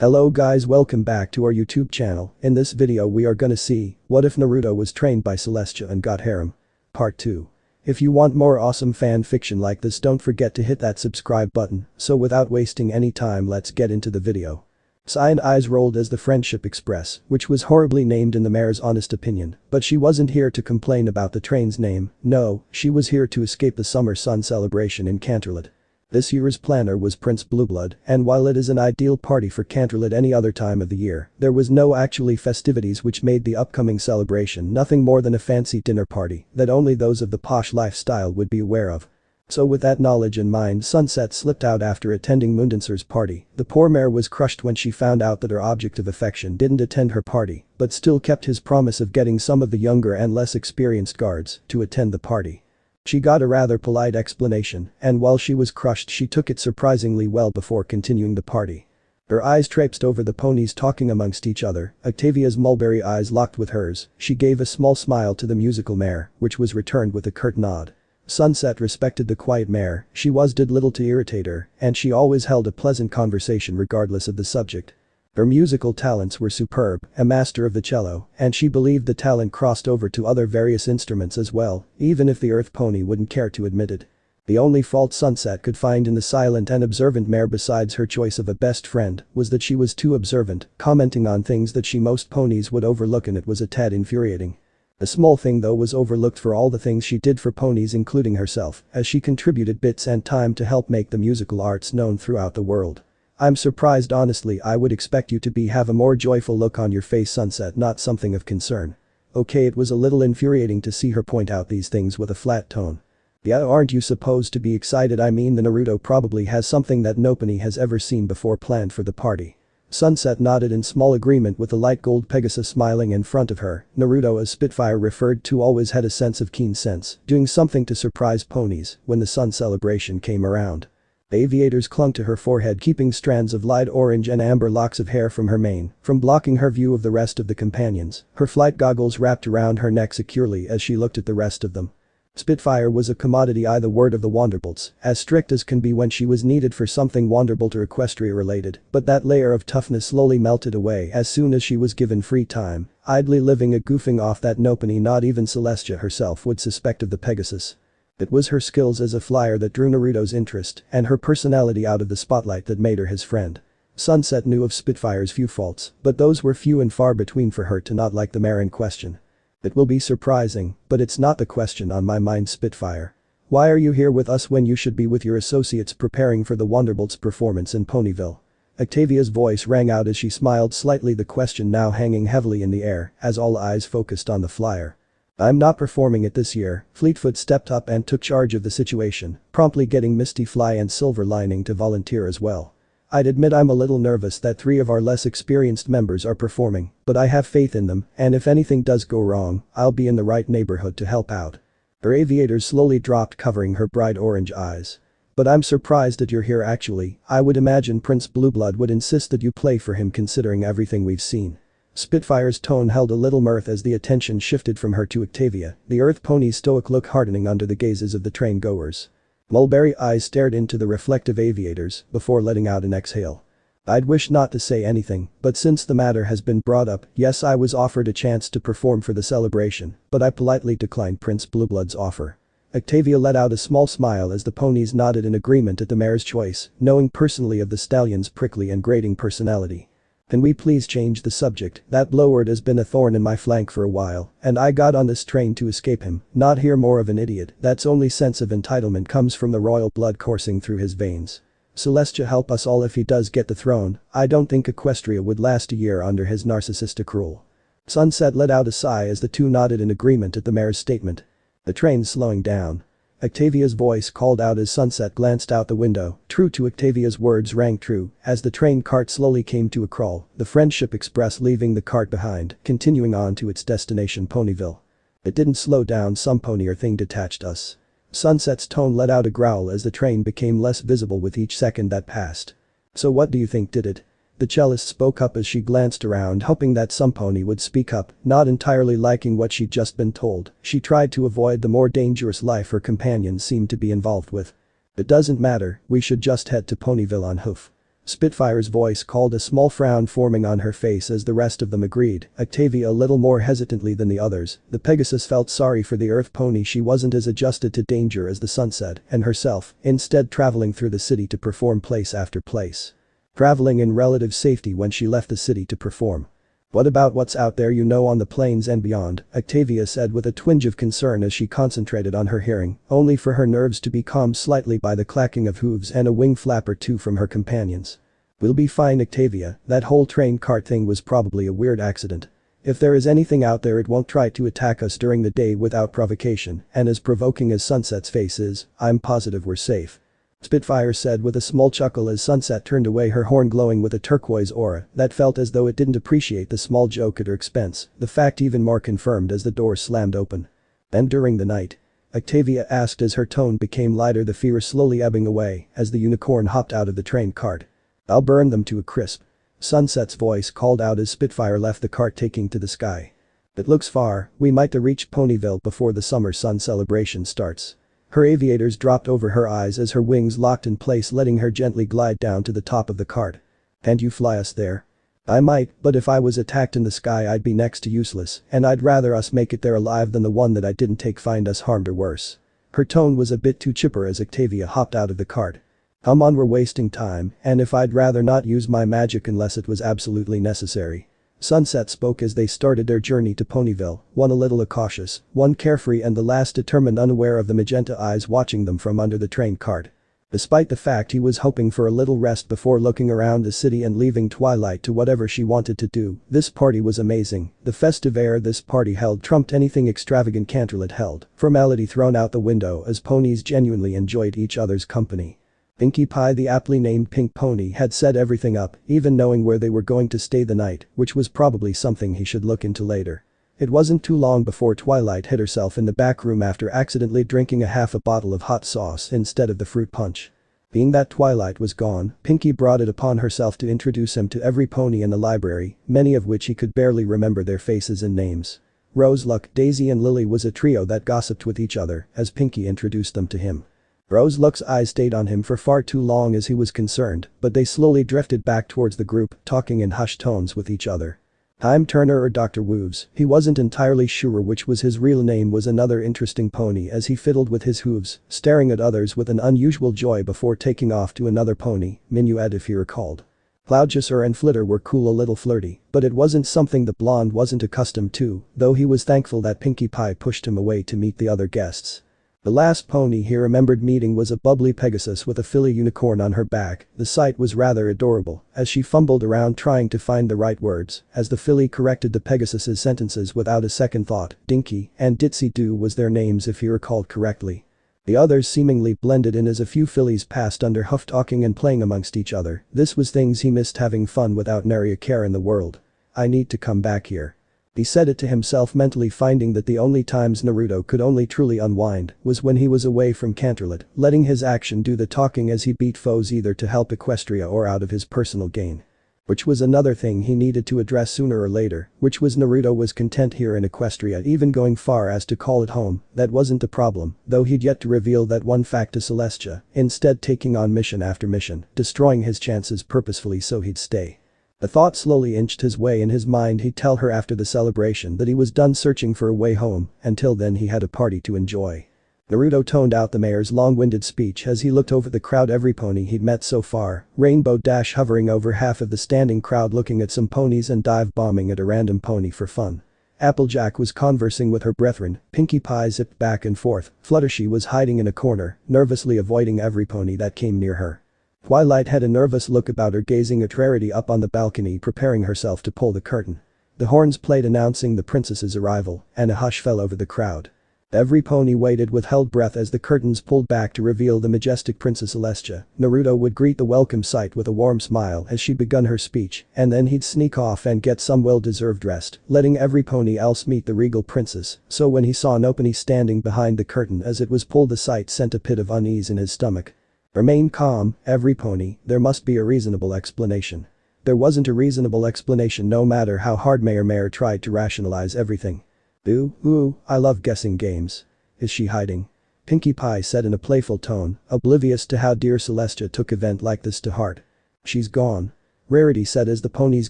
Hello guys, welcome back to our YouTube channel. In this video we are gonna see, what if Naruto was trained by Celestia and got Harem? Part 2. If you want more awesome fan fiction like this, don't forget to hit that subscribe button. So without wasting any time, let's get into the video. Cyan eyes rolled as the friendship express, which was horribly named in the mare's honest opinion, but she wasn't here to complain about the train's name. No, she was here to escape the summer sun celebration in Canterlot. This year's planner was Prince Blueblood, and while it is an ideal party for Canterlot any other time of the year, there was no actually festivities, which made the upcoming celebration nothing more than a fancy dinner party that only those of the posh lifestyle would be aware of. So with that knowledge in mind, Sunset slipped out after attending Moondancer's party. The poor mare was crushed when she found out that her object of affection didn't attend her party, but still kept his promise of getting some of the younger and less experienced guards to attend the party. She got a rather polite explanation, and while she was crushed she took it surprisingly well before continuing the party. Her eyes traipsed over the ponies talking amongst each other. Octavia's mulberry eyes locked with hers. She gave a small smile to the musical mare, which was returned with a curt nod. Sunset respected the quiet mare. She did little to irritate her, and she always held a pleasant conversation regardless of the subject. Her musical talents were superb, a master of the cello, and she believed the talent crossed over to other various instruments as well, even if the earth pony wouldn't care to admit it. The only fault Sunset could find in the silent and observant mare, besides her choice of a best friend, was that she was too observant, commenting on things that most ponies would overlook, and it was a tad infuriating. The small thing though was overlooked for all the things she did for ponies, including herself, as she contributed bits and time to help make the musical arts known throughout the world. I'm surprised, honestly. I would expect you to have a more joyful look on your face, Sunset, not something of concern. Okay, it was a little infuriating to see her point out these things with a flat tone. Yeah, aren't you supposed to be excited? I mean, the Naruto probably has something that nobody has ever seen before planned for the party. Sunset nodded in small agreement with the light gold Pegasus smiling in front of her. Naruto, as Spitfire referred to, always had a sense of keen sense, doing something to surprise ponies when the sun celebration came around. The aviators clung to her forehead, keeping strands of light orange and amber locks of hair from her mane from blocking her view of the rest of the companions. Her flight goggles wrapped around her neck securely as she looked at the rest of them. Spitfire was a commodity, the word of the Wanderbolts, as strict as can be when she was needed for something Wanderbolt or Equestria related, but that layer of toughness slowly melted away as soon as she was given free time, idly living a goofing off that nobody, not even Celestia herself, would suspect of the Pegasus. It was her skills as a flyer that drew Naruto's interest, and her personality out of the spotlight that made her his friend. Sunset knew of Spitfire's few faults, but those were few and far between for her to not like the mare in question. It will be surprising, but it's not the question on my mind, Spitfire. Why are you here with us when you should be with your associates preparing for the Wanderbolt's performance in Ponyville? Octavia's voice rang out as she smiled slightly, the question now hanging heavily in the air as all eyes focused on the flyer. I'm not performing it this year. Fleetfoot stepped up and took charge of the situation, promptly getting Misty Fly and Silver Lining to volunteer as well. I'd admit I'm a little nervous that 3 of our less experienced members are performing, but I have faith in them, and if anything does go wrong, I'll be in the right neighborhood to help out. Her aviators slowly dropped, covering her bright orange eyes. But I'm surprised that you're here actually. I would imagine Prince Blueblood would insist that you play for him, considering everything we've seen. Spitfire's tone held a little mirth as the attention shifted from her to Octavia, the earth pony's stoic look hardening under the gazes of the train goers. Mulberry eyes stared into the reflective aviators before letting out an exhale. I'd wish not to say anything, but since the matter has been brought up, yes, I was offered a chance to perform for the celebration, but I politely declined Prince Blueblood's offer. Octavia let out a small smile as the ponies nodded in agreement at the mare's choice, knowing personally of the stallion's prickly and grating personality. Can we please change the subject? That bloward has been a thorn in my flank for a while, and I got on this train to escape him, not hear more of an idiot that's only sense of entitlement comes from the royal blood coursing through his veins. Celestia help us all if he does get the throne. I don't think Equestria would last a year under his narcissistic rule. Sunset let out a sigh as the two nodded in agreement at the mare's statement. The train's slowing down. Octavia's voice called out as Sunset glanced out the window. True to Octavia's words rang true as the train cart slowly came to a crawl, the Friendship Express leaving the cart behind, continuing on to its destination Ponyville. It didn't slow down, some pony or thing detached us. Sunset's tone let out a growl as the train became less visible with each second that passed. So what do you think did it? The cellist spoke up as she glanced around, hoping that some pony would speak up, not entirely liking what she'd just been told. She tried to avoid the more dangerous life her companions seemed to be involved with. It doesn't matter, we should just head to Ponyville on hoof. Spitfire's voice called, a small frown forming on her face as the rest of them agreed, Octavia a little more hesitantly than the others. The Pegasus felt sorry for the Earth pony. She wasn't as adjusted to danger as the Sunset and herself, instead traveling through the city to perform place after place. Traveling in relative safety when she left the city to perform. What about what's out there on the plains and beyond, Octavia said with a twinge of concern as she concentrated on her hearing, only for her nerves to be calmed slightly by the clacking of hooves and a wing flap or two from her companions. We'll be fine, Octavia, that whole train cart thing was probably a weird accident. If there is anything out there, it won't try to attack us during the day without provocation, and as provoking as Sunset's face is, I'm positive we're safe. Spitfire said with a small chuckle as Sunset turned away, her horn glowing with a turquoise aura that felt as though it didn't appreciate the small joke at her expense, the fact even more confirmed as the door slammed open. Then during the night? Octavia asked as her tone became lighter, the fear slowly ebbing away as the unicorn hopped out of the train cart. I'll burn them to a crisp. Sunset's voice called out as Spitfire left the cart taking to the sky. It looks far, we might reach Ponyville before the summer sun celebration starts. Her aviators dropped over her eyes as her wings locked in place, letting her gently glide down to the top of the cart. Can't you fly us there? I might, but if I was attacked in the sky I'd be next to useless, and I'd rather us make it there alive than the one that I didn't take find us harmed or worse. Her tone was a bit too chipper as Octavia hopped out of the cart. Come on, we're wasting time, and if I'd rather not use my magic unless it was absolutely necessary. Sunset spoke as they started their journey to Ponyville, one a little cautious, one carefree, and the last determined, unaware of the magenta eyes watching them from under the train cart. Despite the fact he was hoping for a little rest before looking around the city and leaving Twilight to whatever she wanted to do, this party was amazing. The festive air this party held trumped anything extravagant Canterlot held, formality thrown out the window as ponies genuinely enjoyed each other's company. Pinkie Pie, the aptly named Pink Pony, had set everything up, even knowing where they were going to stay the night, which was probably something he should look into later. It wasn't too long before Twilight hid herself in the back room after accidentally drinking half a bottle of hot sauce instead of the fruit punch. Being that Twilight was gone, Pinkie brought it upon herself to introduce him to every pony in the library, many of which he could barely remember their faces and names. Rose, Luck, Daisy and Lily was a trio that gossiped with each other as Pinkie introduced them to him. Rose Luck's eyes stayed on him for far too long as he was concerned, but they slowly drifted back towards the group, talking in hushed tones with each other. Time Turner or Dr. Wooves, he wasn't entirely sure which was his real name, was another interesting pony as he fiddled with his hooves, staring at others with an unusual joy before taking off to another pony, Minuet if he recalled. Cloudchaser and Flitter were cool, a little flirty, but it wasn't something the blonde wasn't accustomed to, though he was thankful that Pinkie Pie pushed him away to meet the other guests. The last pony he remembered meeting was a bubbly Pegasus with a filly unicorn on her back. The sight was rather adorable as she fumbled around trying to find the right words as the filly corrected the Pegasus's sentences without a second thought. Dinky and Ditsy Doo was their names if he recalled correctly. The others seemingly blended in as a few fillies passed under hoof, talking and playing amongst each other. This was things he missed, having fun without nary a care in the world. I need to come back here. He said it to himself mentally, finding that the only times Naruto could only truly unwind was when he was away from Canterlot, letting his action do the talking as he beat foes either to help Equestria or out of his personal gain. Which was another thing he needed to address sooner or later, which was Naruto was content here in Equestria, even going far as to call it home. That wasn't the problem, though he'd yet to reveal that one fact to Celestia, instead taking on mission after mission, destroying his chances purposefully so he'd stay. The thought slowly inched his way in his mind. He'd tell her after the celebration that he was done searching for a way home, until then he had a party to enjoy. Naruto toned out the mayor's long-winded speech as he looked over the crowd. Every pony he'd met so far, Rainbow Dash hovering over half of the standing crowd looking at some ponies and dive bombing at a random pony for fun. Applejack was conversing with her brethren, Pinkie Pie zipped back and forth, Fluttershy was hiding in a corner, nervously avoiding every pony that came near her. Twilight had a nervous look about her, gazing at Rarity up on the balcony, preparing herself to pull the curtain. The horns played announcing the princess's arrival, and a hush fell over the crowd. Every pony waited with held breath as the curtains pulled back to reveal the majestic Princess Celestia. Naruto would greet the welcome sight with a warm smile as she begun her speech, and then he'd sneak off and get some well-deserved rest, letting every pony else meet the regal princess. So when he saw Nopony standing behind the curtain as it was pulled, the sight sent a pit of unease in his stomach. Remain calm, every pony, there must be a reasonable explanation. There wasn't a reasonable explanation no matter how hard Mare tried to rationalize everything. Ooh, I love guessing games. Is she hiding? Pinkie Pie said in a playful tone, oblivious to how dear Celestia took event like this to heart. She's gone. Rarity said as the ponies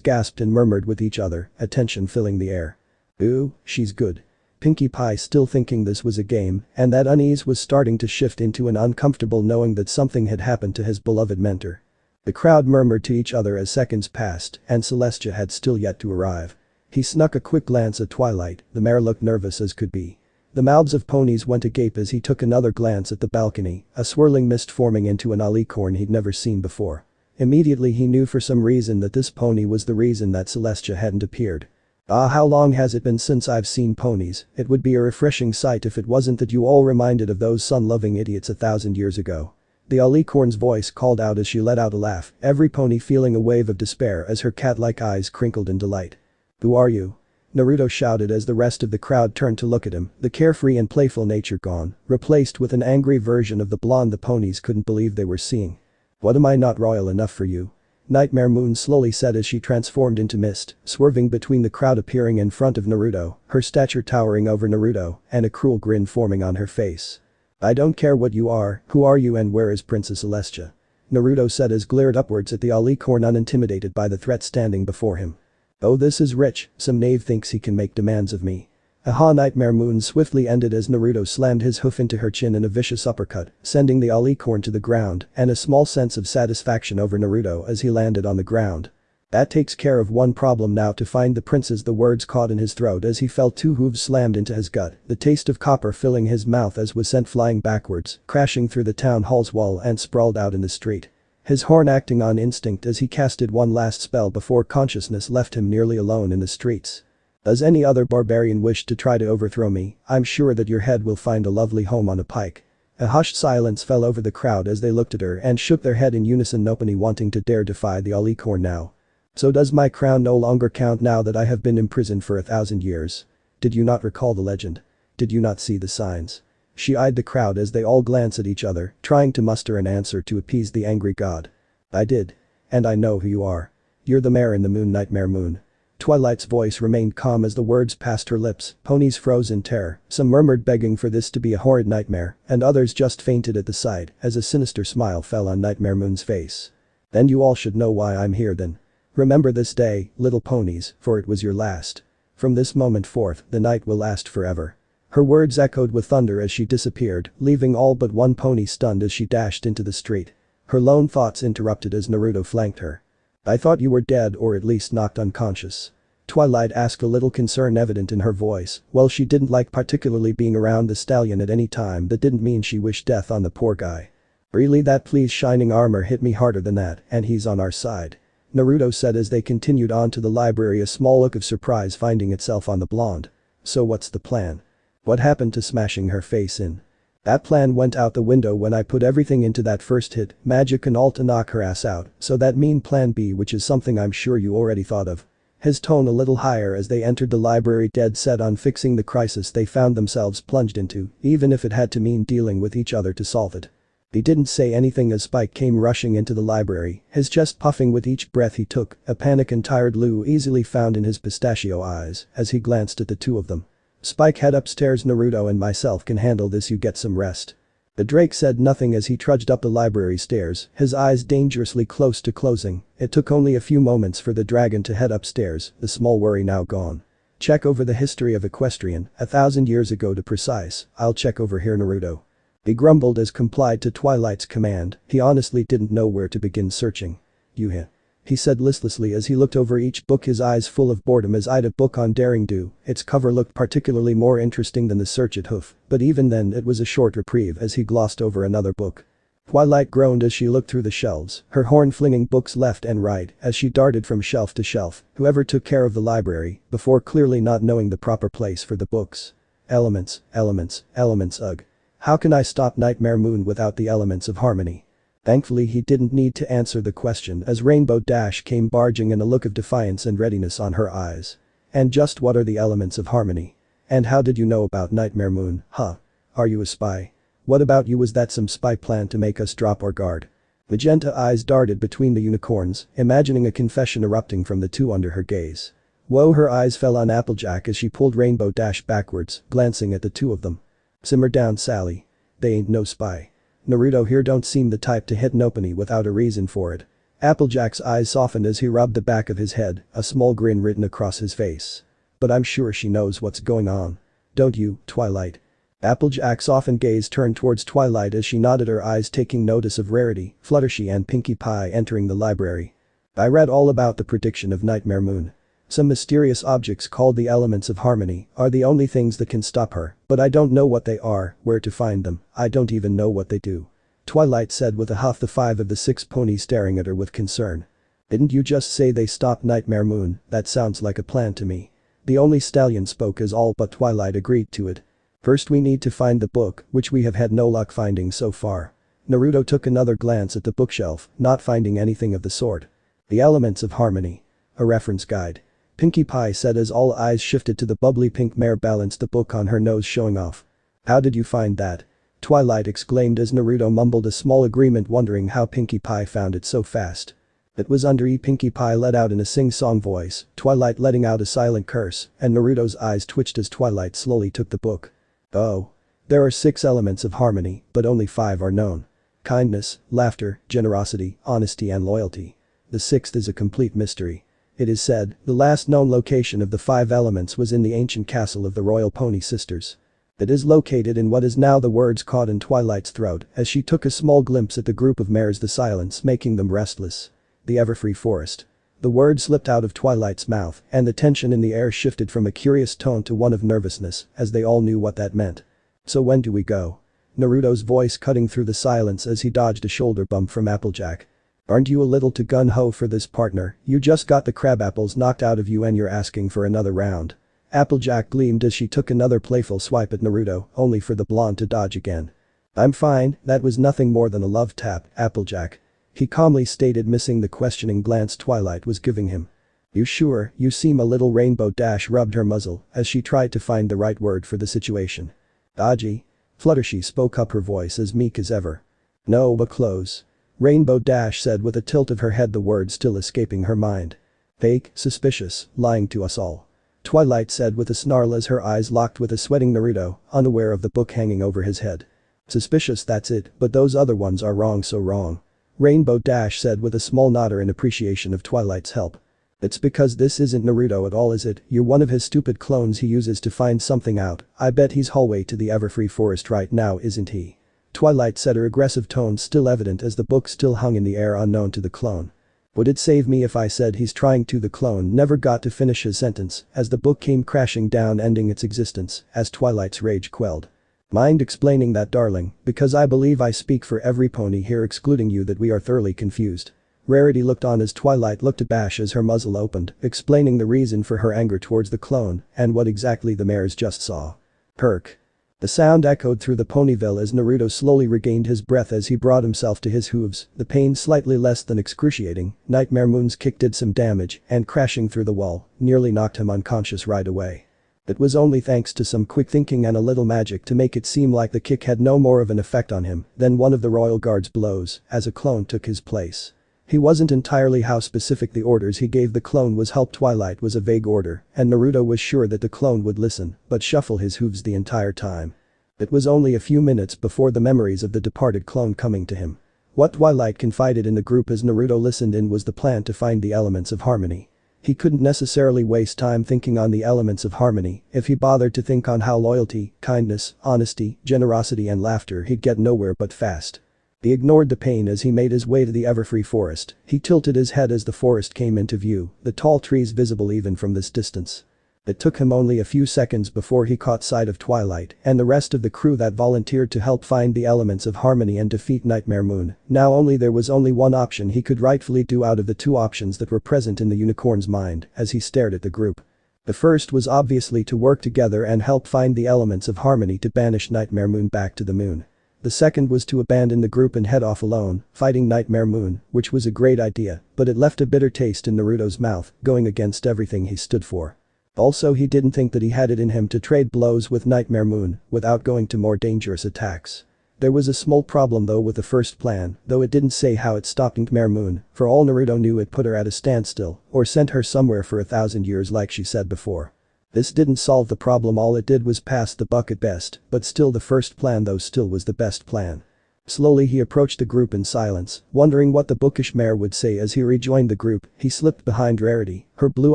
gasped and murmured with each other, attention filling the air. Ooh, she's good. Pinkie Pie still thinking this was a game, and that unease was starting to shift into an uncomfortable knowing that something had happened to his beloved mentor. The crowd murmured to each other as seconds passed, and Celestia had still yet to arrive. He snuck a quick glance at Twilight, the mare looked nervous as could be. The mouths of ponies went agape as he took another glance at the balcony, a swirling mist forming into an alicorn he'd never seen before. Immediately he knew for some reason that this pony was the reason that Celestia hadn't appeared. Ah, how long has it been since I've seen ponies? It would be a refreshing sight if it wasn't that you all reminded of those sun-loving idiots 1,000 years ago. The alicorn's voice called out as she let out a laugh, every pony feeling a wave of despair as her cat-like eyes crinkled in delight. Who are you? Naruto shouted as the rest of the crowd turned to look at him, the carefree and playful nature gone, replaced with an angry version of the blonde the ponies couldn't believe they were seeing. What, am I not royal enough for you? Nightmare Moon slowly said as she transformed into mist, swerving between the crowd appearing in front of Naruto, her stature towering over Naruto, and a cruel grin forming on her face. I don't care what you are, who are you and where is Princess Celestia? Naruto said as glared upwards at the alicorn unintimidated by the threat standing before him. Oh, this is rich, some knave thinks he can make demands of me. Aha, Nightmare Moon swiftly ended as Naruto slammed his hoof into her chin in a vicious uppercut, sending the alicorn to the ground, and a small sense of satisfaction over Naruto as he landed on the ground. That takes care of one problem now to find the princess, the words caught in his throat as he felt two hooves slammed into his gut, the taste of copper filling his mouth as was sent flying backwards, crashing through the town hall's wall and sprawled out in the street. His horn acting on instinct as he casted one last spell before consciousness left him nearly alone in the streets. Does any other barbarian wish to try to overthrow me? I'm sure that your head will find a lovely home on a pike. A hushed silence fell over the crowd as they looked at her and shook their head in unison, nobody wanting to dare defy the alicorn now. So does my crown no longer count now that I have been imprisoned for 1,000 years? Did you not recall the legend? Did you not see the signs? She eyed the crowd as they all glanced at each other, trying to muster an answer to appease the angry god. I did. And I know who you are. You're the mare in the moon, Nightmare Moon. Twilight's voice remained calm as the words passed her lips, ponies froze in terror, some murmured begging for this to be a horrid nightmare, and others just fainted at the sight as a sinister smile fell on Nightmare Moon's face. Then you all should know why I'm here then. Remember this day, little ponies, for it was your last. From this moment forth, the night will last forever. Her words echoed with thunder as she disappeared, leaving all but one pony stunned as she dashed into the street. Her lone thoughts interrupted as Naruto flanked her. I thought you were dead or at least knocked unconscious. Twilight asked, a little concern evident in her voice. Well, she didn't like particularly being around the stallion at any time. That didn't mean she wished death on the poor guy. Really, that please shining armor hit me harder than that, and he's on our side. Naruto said as they continued on to the library, a small look of surprise finding itself on the blonde. So what's the plan? What happened to smashing her face in? That plan went out the window when I put everything into that first hit, magic and all to knock her ass out, so that mean plan B, which is something I'm sure you already thought of. His tone a little higher as they entered the library, dead set on fixing the crisis they found themselves plunged into, even if it had to mean dealing with each other to solve it. He didn't say anything as Spike came rushing into the library, his chest puffing with each breath he took, a panic and tired look easily found in his pistachio eyes as he glanced at the two of them. Spike, head upstairs, Naruto and myself can handle this, you get some rest. The Drake said nothing as he trudged up the library stairs, his eyes dangerously close to closing. It took only a few moments for the dragon to head upstairs, the small worry now gone. Check over the history of Equestrian, 1,000 years ago to precise. I'll check over here, Naruto. He grumbled as complied to Twilight's command. He honestly didn't know where to begin searching. Uchiha. He said listlessly as he looked over each book, his eyes full of boredom as eyed a book on daring do. Its cover looked particularly more interesting than the search at Hoof, but even then it was a short reprieve as he glossed over another book. Twilight groaned as she looked through the shelves, her horn flinging books left and right as she darted from shelf to shelf. Whoever took care of the library, before clearly not knowing the proper place for the books. Elements, ugh. How can I stop Nightmare Moon without the elements of harmony? Thankfully he didn't need to answer the question as Rainbow Dash came barging in, a look of defiance and readiness on her eyes. And just what are the elements of harmony? And how did you know about Nightmare Moon, huh? Are you a spy? What about you, was that some spy plan to make us drop our guard? Magenta eyes darted between the unicorns, imagining a confession erupting from the two under her gaze. Whoa, her eyes fell on Applejack as she pulled Rainbow Dash backwards, glancing at the two of them. Simmer down, Sally. They ain't no spy. Naruto here don't seem the type to hit nobody without a reason for it. Applejack's eyes softened as he rubbed the back of his head, a small grin written across his face. But I'm sure she knows what's going on. Don't you, Twilight? Applejack's softened gaze turned towards Twilight as she nodded, her eyes taking notice of Rarity, Fluttershy and Pinkie Pie entering the library. I read all about the prediction of Nightmare Moon. Some mysterious objects called the elements of harmony are the only things that can stop her, but I don't know what they are, where to find them, I don't even know what they do. Twilight said with a huff, the 5 of the 6 ponies staring at her with concern. Didn't you just say they stopped Nightmare Moon? That sounds like a plan to me. The only stallion spoke as all but Twilight agreed to it. First we need to find the book, which we have had no luck finding so far. Naruto took another glance at the bookshelf, not finding anything of the sort. The elements of harmony. A reference guide. Pinkie Pie said as all eyes shifted to the bubbly pink mare balanced the book on her nose, showing off. How did you find that? Twilight exclaimed as Naruto mumbled a small agreement, wondering how Pinkie Pie found it so fast. It was under E. Pinkie Pie let out in a sing-song voice, Twilight letting out a silent curse, and Naruto's eyes twitched as Twilight slowly took the book. Oh. There are 6 elements of harmony, but only 5 are known. Kindness, laughter, generosity, honesty and loyalty. The 6th is a complete mystery. It is said, the last known location of the 5 elements was in the ancient castle of the royal pony sisters. It is located in what is now. The words caught in Twilight's throat as she took a small glimpse at the group of mares, the silence making them restless. The Everfree Forest. The word slipped out of Twilight's mouth, and the tension in the air shifted from a curious tone to one of nervousness, as they all knew what that meant. So when do we go? Naruto's voice cutting through the silence as he dodged a shoulder bump from Applejack. Aren't you a little too gun-ho for this, partner? You just got the crab apples knocked out of you and you're asking for another round. Applejack gleamed as she took another playful swipe at Naruto, only for the blonde to dodge again. I'm fine, that was nothing more than a love tap, Applejack. He calmly stated, missing the questioning glance Twilight was giving him. You sure? You seem a little. Rainbow Dash rubbed her muzzle as she tried to find the right word for the situation. Dodgy? Fluttershy spoke up, her voice as meek as ever. No, but close. Rainbow Dash said with a tilt of her head, the word still escaping her mind. Fake, suspicious, lying to us all. Twilight said with a snarl as her eyes locked with a sweating Naruto, unaware of the book hanging over his head. Suspicious, that's it, but those other ones are wrong, so wrong. Rainbow Dash said with a small nodder in appreciation of Twilight's help. It's because this isn't Naruto at all, is it? You're one of his stupid clones he uses to find something out. I bet he's hallway to the Everfree Forest right now, isn't he? Twilight said, her aggressive tone still evident as the book still hung in the air unknown to the clone. Would it save me if I said he's trying to? The clone never got to finish his sentence as the book came crashing down, ending its existence as Twilight's rage quelled. Mind explaining that, darling, because I believe I speak for every pony here excluding you that we are thoroughly confused. Rarity looked on as Twilight looked abashed as her muzzle opened, explaining the reason for her anger towards the clone and what exactly the mares just saw. Perk. The sound echoed through the Ponyville as Naruto slowly regained his breath as he brought himself to his hooves, the pain slightly less than excruciating. Nightmare Moon's kick did some damage and crashing through the wall nearly knocked him unconscious right away. It was only thanks to some quick thinking and a little magic to make it seem like the kick had no more of an effect on him than one of the royal guard's blows as a clone took his place. He wasn't entirely how specific the orders he gave the clone was. Help Twilight was a vague order, and Naruto was sure that the clone would listen, but shuffle his hooves the entire time. It was only a few minutes before the memories of the departed clone coming to him. What Twilight confided in the group as Naruto listened in was the plan to find the elements of harmony. He couldn't necessarily waste time thinking on the elements of harmony. If he bothered to think on how loyalty, kindness, honesty, generosity and laughter, he'd get nowhere but fast. He ignored the pain as he made his way to the Everfree Forest. He tilted his head as the forest came into view, the tall trees visible even from this distance. It took him only a few seconds before he caught sight of Twilight and the rest of the crew that volunteered to help find the elements of harmony and defeat Nightmare Moon. Now there was only one option he could rightfully do out of the 2 options that were present in the unicorn's mind as he stared at the group. The first was obviously to work together and help find the elements of harmony to banish Nightmare Moon back to the moon. The second was to abandon the group and head off alone, fighting Nightmare Moon, which was a great idea, but it left a bitter taste in Naruto's mouth, going against everything he stood for. Also, he didn't think that he had it in him to trade blows with Nightmare Moon without going to more dangerous attacks. There was a small problem though with the first plan, though it didn't say how it stopped Nightmare Moon. For all Naruto knew, it put her at a standstill or sent her somewhere for 1,000 years like she said before. This didn't solve the problem, all it did was pass the buck at best, but still the first plan though still was the best plan. Slowly he approached the group in silence, wondering what the bookish mare would say as he rejoined the group. He slipped behind Rarity, her blue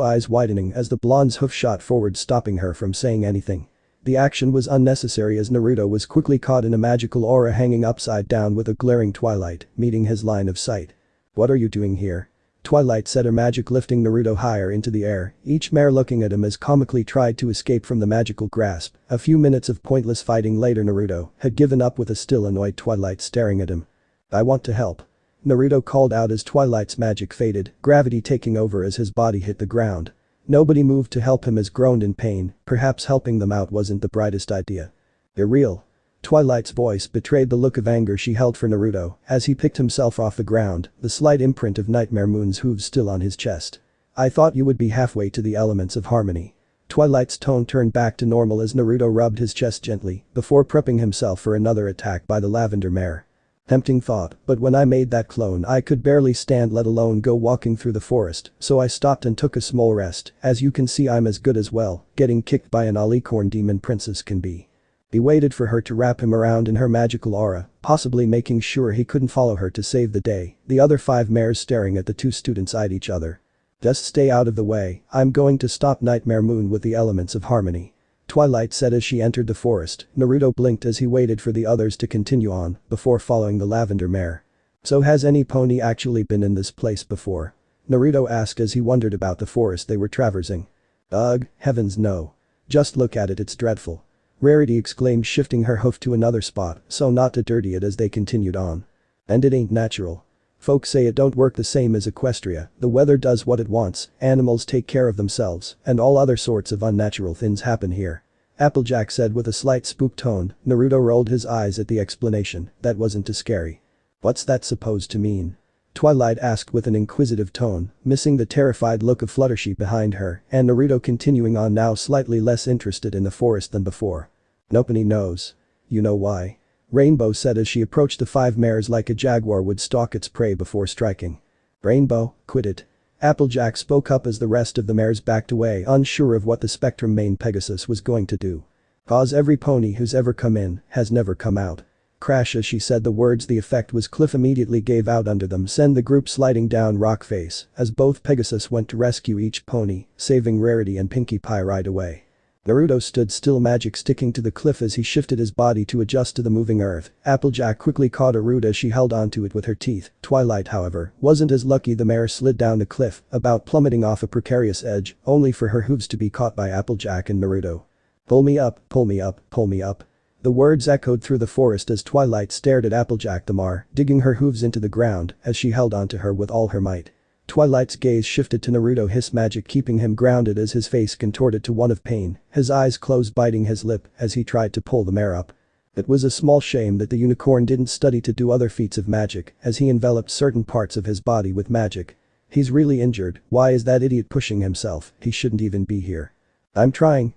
eyes widening as the blonde's hoof shot forward, stopping her from saying anything. The action was unnecessary as Naruto was quickly caught in a magical aura hanging upside down with a glaring twilight, meeting his line of sight. "What are you doing here?" Twilight said, her magic lifting Naruto higher into the air, each mare looking at him as comically tried to escape from the magical grasp. A few minutes of pointless fighting later, Naruto had given up with a still annoyed Twilight staring at him. "I want to help," Naruto called out as Twilight's magic faded, gravity taking over as his body hit the ground. Nobody moved to help him as groaned in pain. Perhaps helping them out wasn't the brightest idea. "You're real." Twilight's voice betrayed the look of anger she held for Naruto as he picked himself off the ground, the slight imprint of Nightmare Moon's hooves still on his chest. "I thought you would be halfway to the elements of harmony." Twilight's tone turned back to normal as Naruto rubbed his chest gently before prepping himself for another attack by the lavender mare. "Tempting thought, but when I made that clone I could barely stand, let alone go walking through the forest, so I stopped and took a small rest. As you can see, I'm as good as well, getting kicked by an alicorn demon princess can be." He waited for her to wrap him around in her magical aura, possibly making sure he couldn't follow her to save the day. The other 5 mares staring at the 2 students eyed each other. "Just stay out of the way, I'm going to stop Nightmare Moon with the elements of harmony," Twilight said as she entered the forest. Naruto blinked as he waited for the others to continue on before following the lavender mare. "So has any pony actually been in this place before?" Naruto asked as he wondered about the forest they were traversing. "Ugh, heavens no. Just look at it, it's dreadful," Rarity exclaimed, shifting her hoof to another spot so not to dirty it as they continued on. "And it ain't natural. Folks say it don't work the same as Equestria, the weather does what it wants, animals take care of themselves, and all other sorts of unnatural things happen here," Applejack said with a slight spook tone. Naruto rolled his eyes at the explanation. "That wasn't too scary." "What's that supposed to mean?" Twilight asked with an inquisitive tone, missing the terrified look of Fluttershy behind her, and Naruto continuing on, now slightly less interested in the forest than before. "Nobody knows. You know why?" Rainbow said as she approached the 5 mares like a jaguar would stalk its prey before striking. "Rainbow, quit it." Applejack spoke up as the rest of the mares backed away, unsure of what the Spectrum main Pegasus was going to do. "'Cause every pony who's ever come in has never come out." Crash, as she said the words, the effect was Cliff immediately gave out under them, send the group sliding down rock face as both Pegasus went to rescue each pony, saving Rarity and Pinkie Pie right away. Naruto stood still, magic sticking to the cliff as he shifted his body to adjust to the moving earth. Applejack quickly caught a root as she held onto it with her teeth. Twilight, however, wasn't as lucky. The mare slid down the cliff, about plummeting off a precarious edge, only for her hooves to be caught by Applejack and Naruto. "Pull me up, pull me up, pull me up." The words echoed through the forest as Twilight stared at Applejack the mare, digging her hooves into the ground as she held onto her with all her might. Twilight's gaze shifted to Naruto, his magic keeping him grounded as his face contorted to one of pain, his eyes closed, biting his lip as he tried to pull the mare up. It was a small shame that the unicorn didn't study to do other feats of magic as he enveloped certain parts of his body with magic. "He's really injured. Why is that idiot pushing himself? He shouldn't even be here." I'm trying.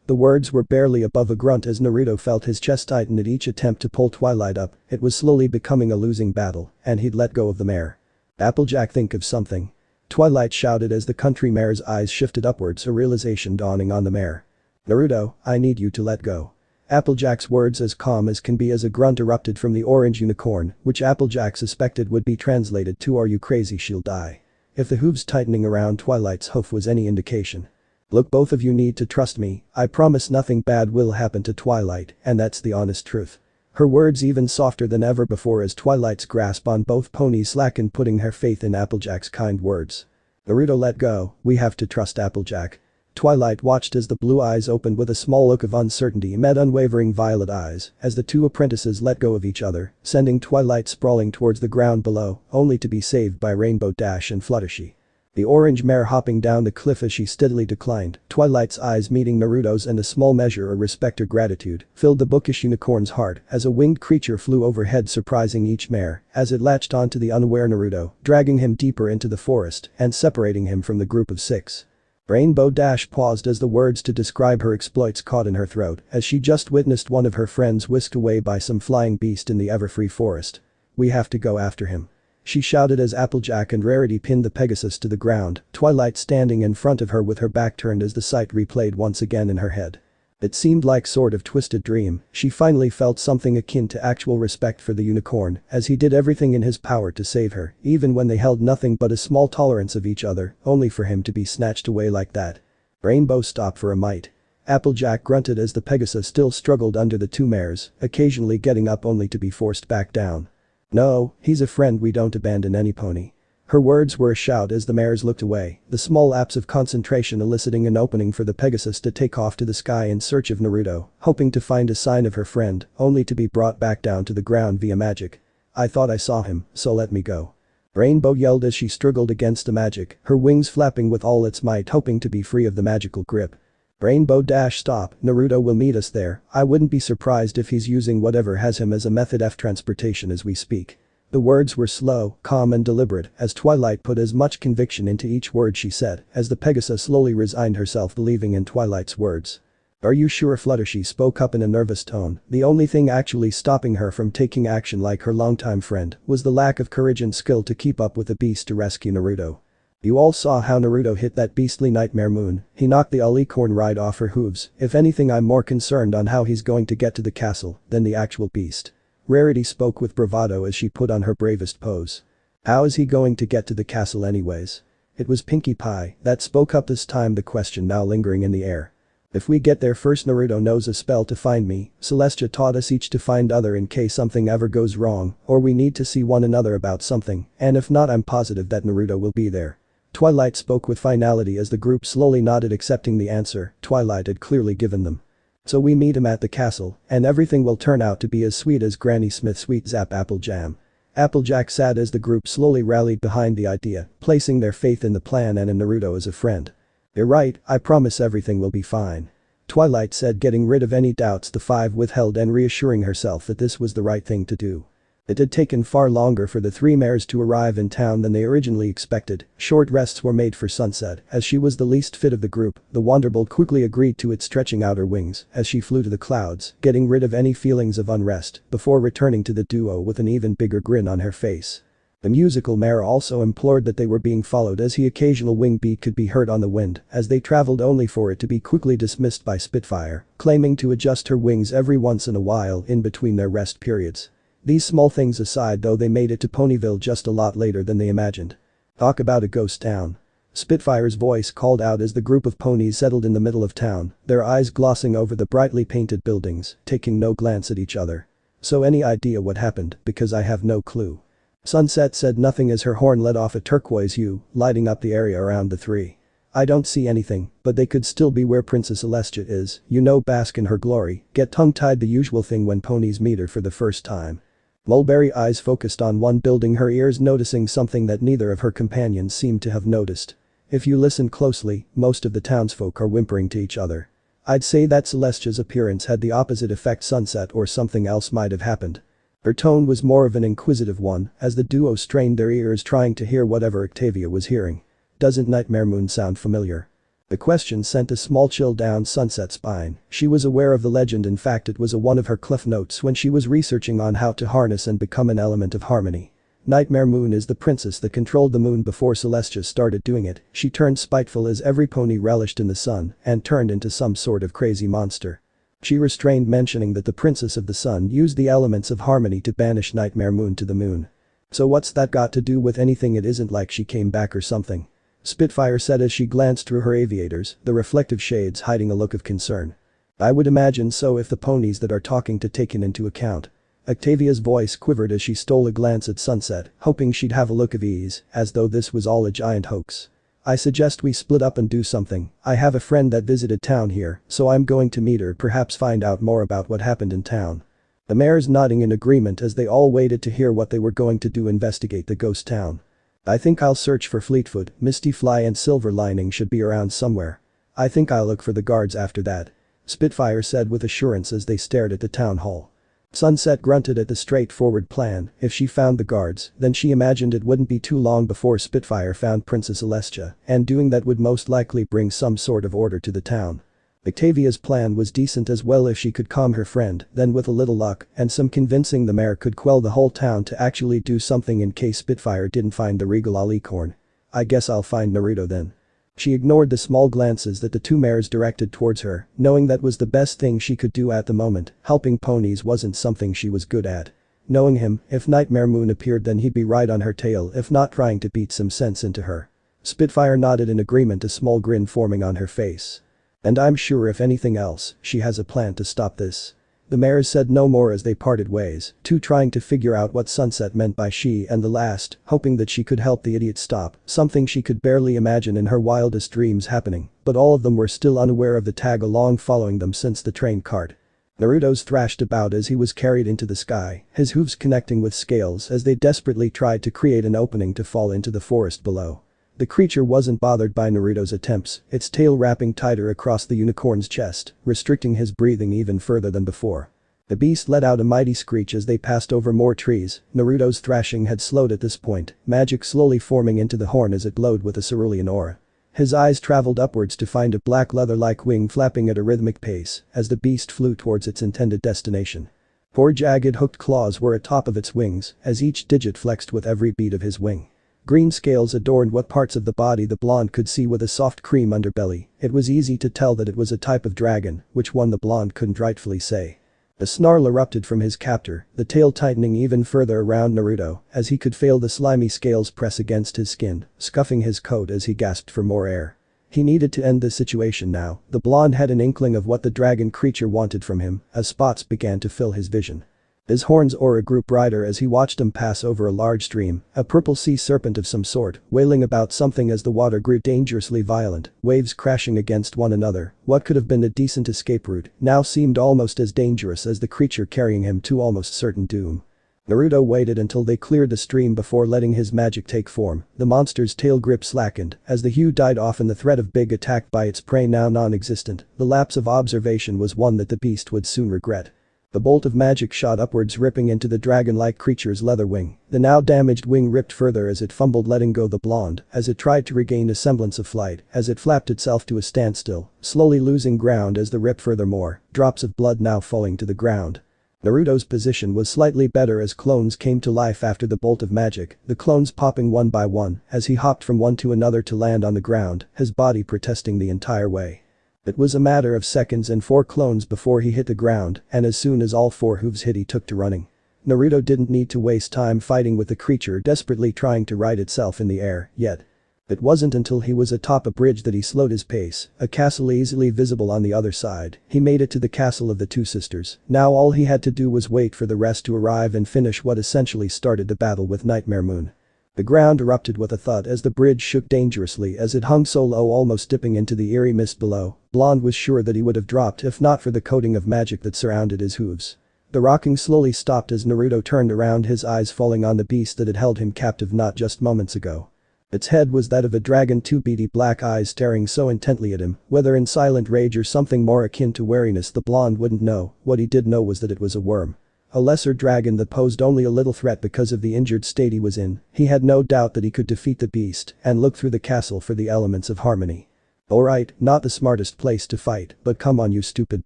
The words were barely above a grunt as Naruto felt his chest tighten at each attempt to pull Twilight up. It was slowly becoming a losing battle, and he'd let go of the mare. "Applejack, think of something," Twilight shouted as the country mare's eyes shifted upwards, a realization dawning on the mare. "Naruto, I need you to let go." Applejack's words, as calm as can be as a grunt, erupted from the orange unicorn, which Applejack suspected would be translated to "Are you crazy, she'll die." If the hooves tightening around Twilight's hoof was any indication. "Look, both of you need to trust me. I promise nothing bad will happen to Twilight, and that's the honest truth." Her words even softer than ever before as Twilight's grasp on both ponies slackened, putting her faith in Applejack's kind words. "Naruto, let go, we have to trust Applejack." Twilight watched as the blue eyes opened with a small look of uncertainty met unwavering violet eyes as the 2 apprentices let go of each other, sending Twilight sprawling towards the ground below, only to be saved by Rainbow Dash and Fluttershy. The orange mare hopping down the cliff as she steadily declined, Twilight's eyes meeting Naruto's and a small measure of respect or gratitude filled the bookish unicorn's heart as a winged creature flew overhead, surprising each mare as it latched onto the unaware Naruto, dragging him deeper into the forest and separating him from the group of 6. Rainbow Dash paused as the words to describe her exploits caught in her throat as she just witnessed one of her friends whisked away by some flying beast in the Everfree Forest. "We have to go after him," she shouted as Applejack and Rarity pinned the Pegasus to the ground, Twilight standing in front of her with her back turned as the sight replayed once again in her head. It seemed like sort of twisted dream, she finally felt something akin to actual respect for the unicorn, as he did everything in his power to save her, even when they held nothing but a small tolerance of each other, only for him to be snatched away like that. Rainbow stopped for a mite. Applejack grunted as the Pegasus still struggled under the two mares, occasionally getting up only to be forced back down. No, he's a friend, we don't abandon any pony. Her words were a shout as the mares looked away, the small lapse of concentration eliciting an opening for the Pegasus to take off to the sky in search of Naruto, hoping to find a sign of her friend, only to be brought back down to the ground via magic. I thought I saw him, so let me go. Rainbow yelled as she struggled against the magic, her wings flapping with all its might hoping to be free of the magical grip. Rainbow stop, Naruto will meet us there, I wouldn't be surprised if he's using whatever has him as a method of transportation as we speak. The words were slow, calm and deliberate as Twilight put as much conviction into each word she said as the Pegasus slowly resigned herself believing in Twilight's words. Are you sure? Fluttershy spoke up in a nervous tone, the only thing actually stopping her from taking action like her longtime friend was the lack of courage and skill to keep up with the beast to rescue Naruto. You all saw how Naruto hit that beastly nightmare moon, he knocked the alicorn right off her hooves, if anything I'm more concerned on how he's going to get to the castle than the actual beast. Rarity spoke with bravado as she put on her bravest pose. How is he going to get to the castle anyways? It was Pinkie Pie that spoke up this time, the question now lingering in the air. If we get there first, Naruto knows a spell to find me, Celestia taught us each to find other in case something ever goes wrong or we need to see one another about something, and if not I'm positive that Naruto will be there. Twilight spoke with finality as the group slowly nodded accepting the answer Twilight had clearly given them. So we meet him at the castle, and everything will turn out to be as sweet as Granny Smith's sweet zap apple jam. Applejack said as the group slowly rallied behind the idea, placing their faith in the plan and in Naruto as a friend. You're right, I promise everything will be fine. Twilight said, getting rid of any doubts the five withheld and reassuring herself that this was the right thing to do. It had taken far longer for the three mares to arrive in town than they originally expected. Short rests were made for Sunset, as she was the least fit of the group. The Wanderbolt quickly agreed to it, stretching out her wings as she flew to the clouds, getting rid of any feelings of unrest before returning to the duo with an even bigger grin on her face. The musical mare also implored that they were being followed as the occasional wing beat could be heard on the wind as they traveled, only for it to be quickly dismissed by Spitfire, claiming to adjust her wings every once in a while in between their rest periods. These small things aside though, they made it to Ponyville just a lot later than they imagined. Talk about a ghost town. Spitfire's voice called out as the group of ponies settled in the middle of town, their eyes glossing over the brightly painted buildings, taking no glance at each other. So any idea what happened? Because I have no clue. Sunset said nothing as her horn let off a turquoise hue, lighting up the area around the three. I don't see anything, but they could still be where Princess Celestia is, you know, bask in her glory, get tongue-tied, the usual thing when ponies meet her for the first time. Mulberry eyes focused on one building, her ears noticing something that neither of her companions seemed to have noticed. If you listen closely, most of the townsfolk are whimpering to each other. I'd say that Celestia's appearance had the opposite effect, Sunset, or something else might have happened. Her tone was more of an inquisitive one as the duo strained their ears trying to hear whatever Octavia was hearing. Doesn't Nightmare Moon sound familiar? The question sent a small chill down Sunset's spine. She was aware of the legend, in fact it was one of her cliff notes when she was researching on how to harness and become an element of harmony. Nightmare Moon is the princess that controlled the moon before Celestia started doing it. She turned spiteful as every pony relished in the sun and turned into some sort of crazy monster. She restrained mentioning that the princess of the sun used the elements of harmony to banish Nightmare Moon to the moon. So what's that got to do with anything? It isn't like she came back or something. Spitfire said as she glanced through her aviators, the reflective shades hiding a look of concern. I would imagine so if the ponies that are talking to taken into account. Octavia's voice quivered as she stole a glance at Sunset, hoping she'd have a look of ease, as though this was all a giant hoax. I suggest we split up and do something. I have a friend that visited town here, so I'm going to meet her, perhaps find out more about what happened in town. The mares nodding in agreement as they all waited to hear what they were going to do, investigate the ghost town. I think I'll search for Fleetfoot, Misty Fly and Silver Lining should be around somewhere. I think I'll look for the guards after that. Spitfire said with assurance as they stared at the town hall. Sunset grunted at the straightforward plan. If she found the guards, then she imagined it wouldn't be too long before Spitfire found Princess Celestia, and doing that would most likely bring some sort of order to the town. Octavia's plan was decent as well. If she could calm her friend, then with a little luck and some convincing the mayor could quell the whole town to actually do something in case Spitfire didn't find the regal alicorn. I guess I'll find Naruto then. She ignored the small glances that the two mares directed towards her, knowing that was the best thing she could do at the moment. Helping ponies wasn't something she was good at. Knowing him, if Nightmare Moon appeared then he'd be right on her tail if not trying to beat some sense into her. Spitfire nodded in agreement, a small grin forming on her face. And I'm sure if anything else, she has a plan to stop this. The mares said no more as they parted ways, two trying to figure out what Sunset meant by she, and the last, hoping that she could help the idiot stop, something she could barely imagine in her wildest dreams happening, but all of them were still unaware of the tag along following them since the train cart. Naruto's thrashed about as he was carried into the sky, his hooves connecting with scales as they desperately tried to create an opening to fall into the forest below. The creature wasn't bothered by Naruto's attempts, its tail wrapping tighter across the unicorn's chest, restricting his breathing even further than before. The beast let out a mighty screech as they passed over more trees. Naruto's thrashing had slowed at this point, magic slowly forming into the horn as it glowed with a cerulean aura. His eyes traveled upwards to find a black leather-like wing flapping at a rhythmic pace as the beast flew towards its intended destination. Four jagged hooked claws were atop of its wings as each digit flexed with every beat of his wing. Green scales adorned what parts of the body the blonde could see with a soft cream underbelly. It was easy to tell that it was a type of dragon, which one the blonde couldn't rightfully say. A snarl erupted from his captor, the tail tightening even further around Naruto as he could feel the slimy scales press against his skin, scuffing his coat as he gasped for more air. He needed to end this situation now. The blonde had an inkling of what the dragon creature wanted from him as spots began to fill his vision. His horn's aura grew brighter as he watched him pass over a large stream, a purple sea serpent of some sort, wailing about something as the water grew dangerously violent, waves crashing against one another. What could have been a decent escape route now seemed almost as dangerous as the creature carrying him to almost certain doom. Naruto waited until they cleared the stream before letting his magic take form. The monster's tail grip slackened as the hue died off and the threat of being attacked by its prey now non-existent. The lapse of observation was one that the beast would soon regret. The bolt of magic shot upwards, ripping into the dragon-like creature's leather wing. The now damaged wing ripped further as it fumbled, letting go the blonde as it tried to regain a semblance of flight as it flapped itself to a standstill, slowly losing ground as the rip furthermore, drops of blood now falling to the ground. Naruto's position was slightly better as clones came to life after the bolt of magic, the clones popping one by one as he hopped from one to another to land on the ground, his body protesting the entire way. It was a matter of seconds and 4 clones before he hit the ground, and as soon as all 4 hooves hit he took to running. Naruto didn't need to waste time fighting with the creature desperately trying to right itself in the air, yet. It wasn't until he was atop a bridge that he slowed his pace, a castle easily visible on the other side. He made it to the castle of the two sisters. Now all he had to do was wait for the rest to arrive and finish what essentially started the battle with Nightmare Moon. The ground erupted with a thud as the bridge shook dangerously as it hung so low, almost dipping into the eerie mist below. Blonde was sure that he would have dropped if not for the coating of magic that surrounded his hooves. The rocking slowly stopped as Naruto turned around, his eyes falling on the beast that had held him captive not just moments ago. Its head was that of a dragon, 2 beady black eyes staring so intently at him, whether in silent rage or something more akin to wariness the blonde wouldn't know. What he did know was that it was a worm. A lesser dragon that posed only a little threat because of the injured state he was in. He had no doubt that he could defeat the beast and look through the castle for the elements of harmony. Alright, not the smartest place to fight, but come on you stupid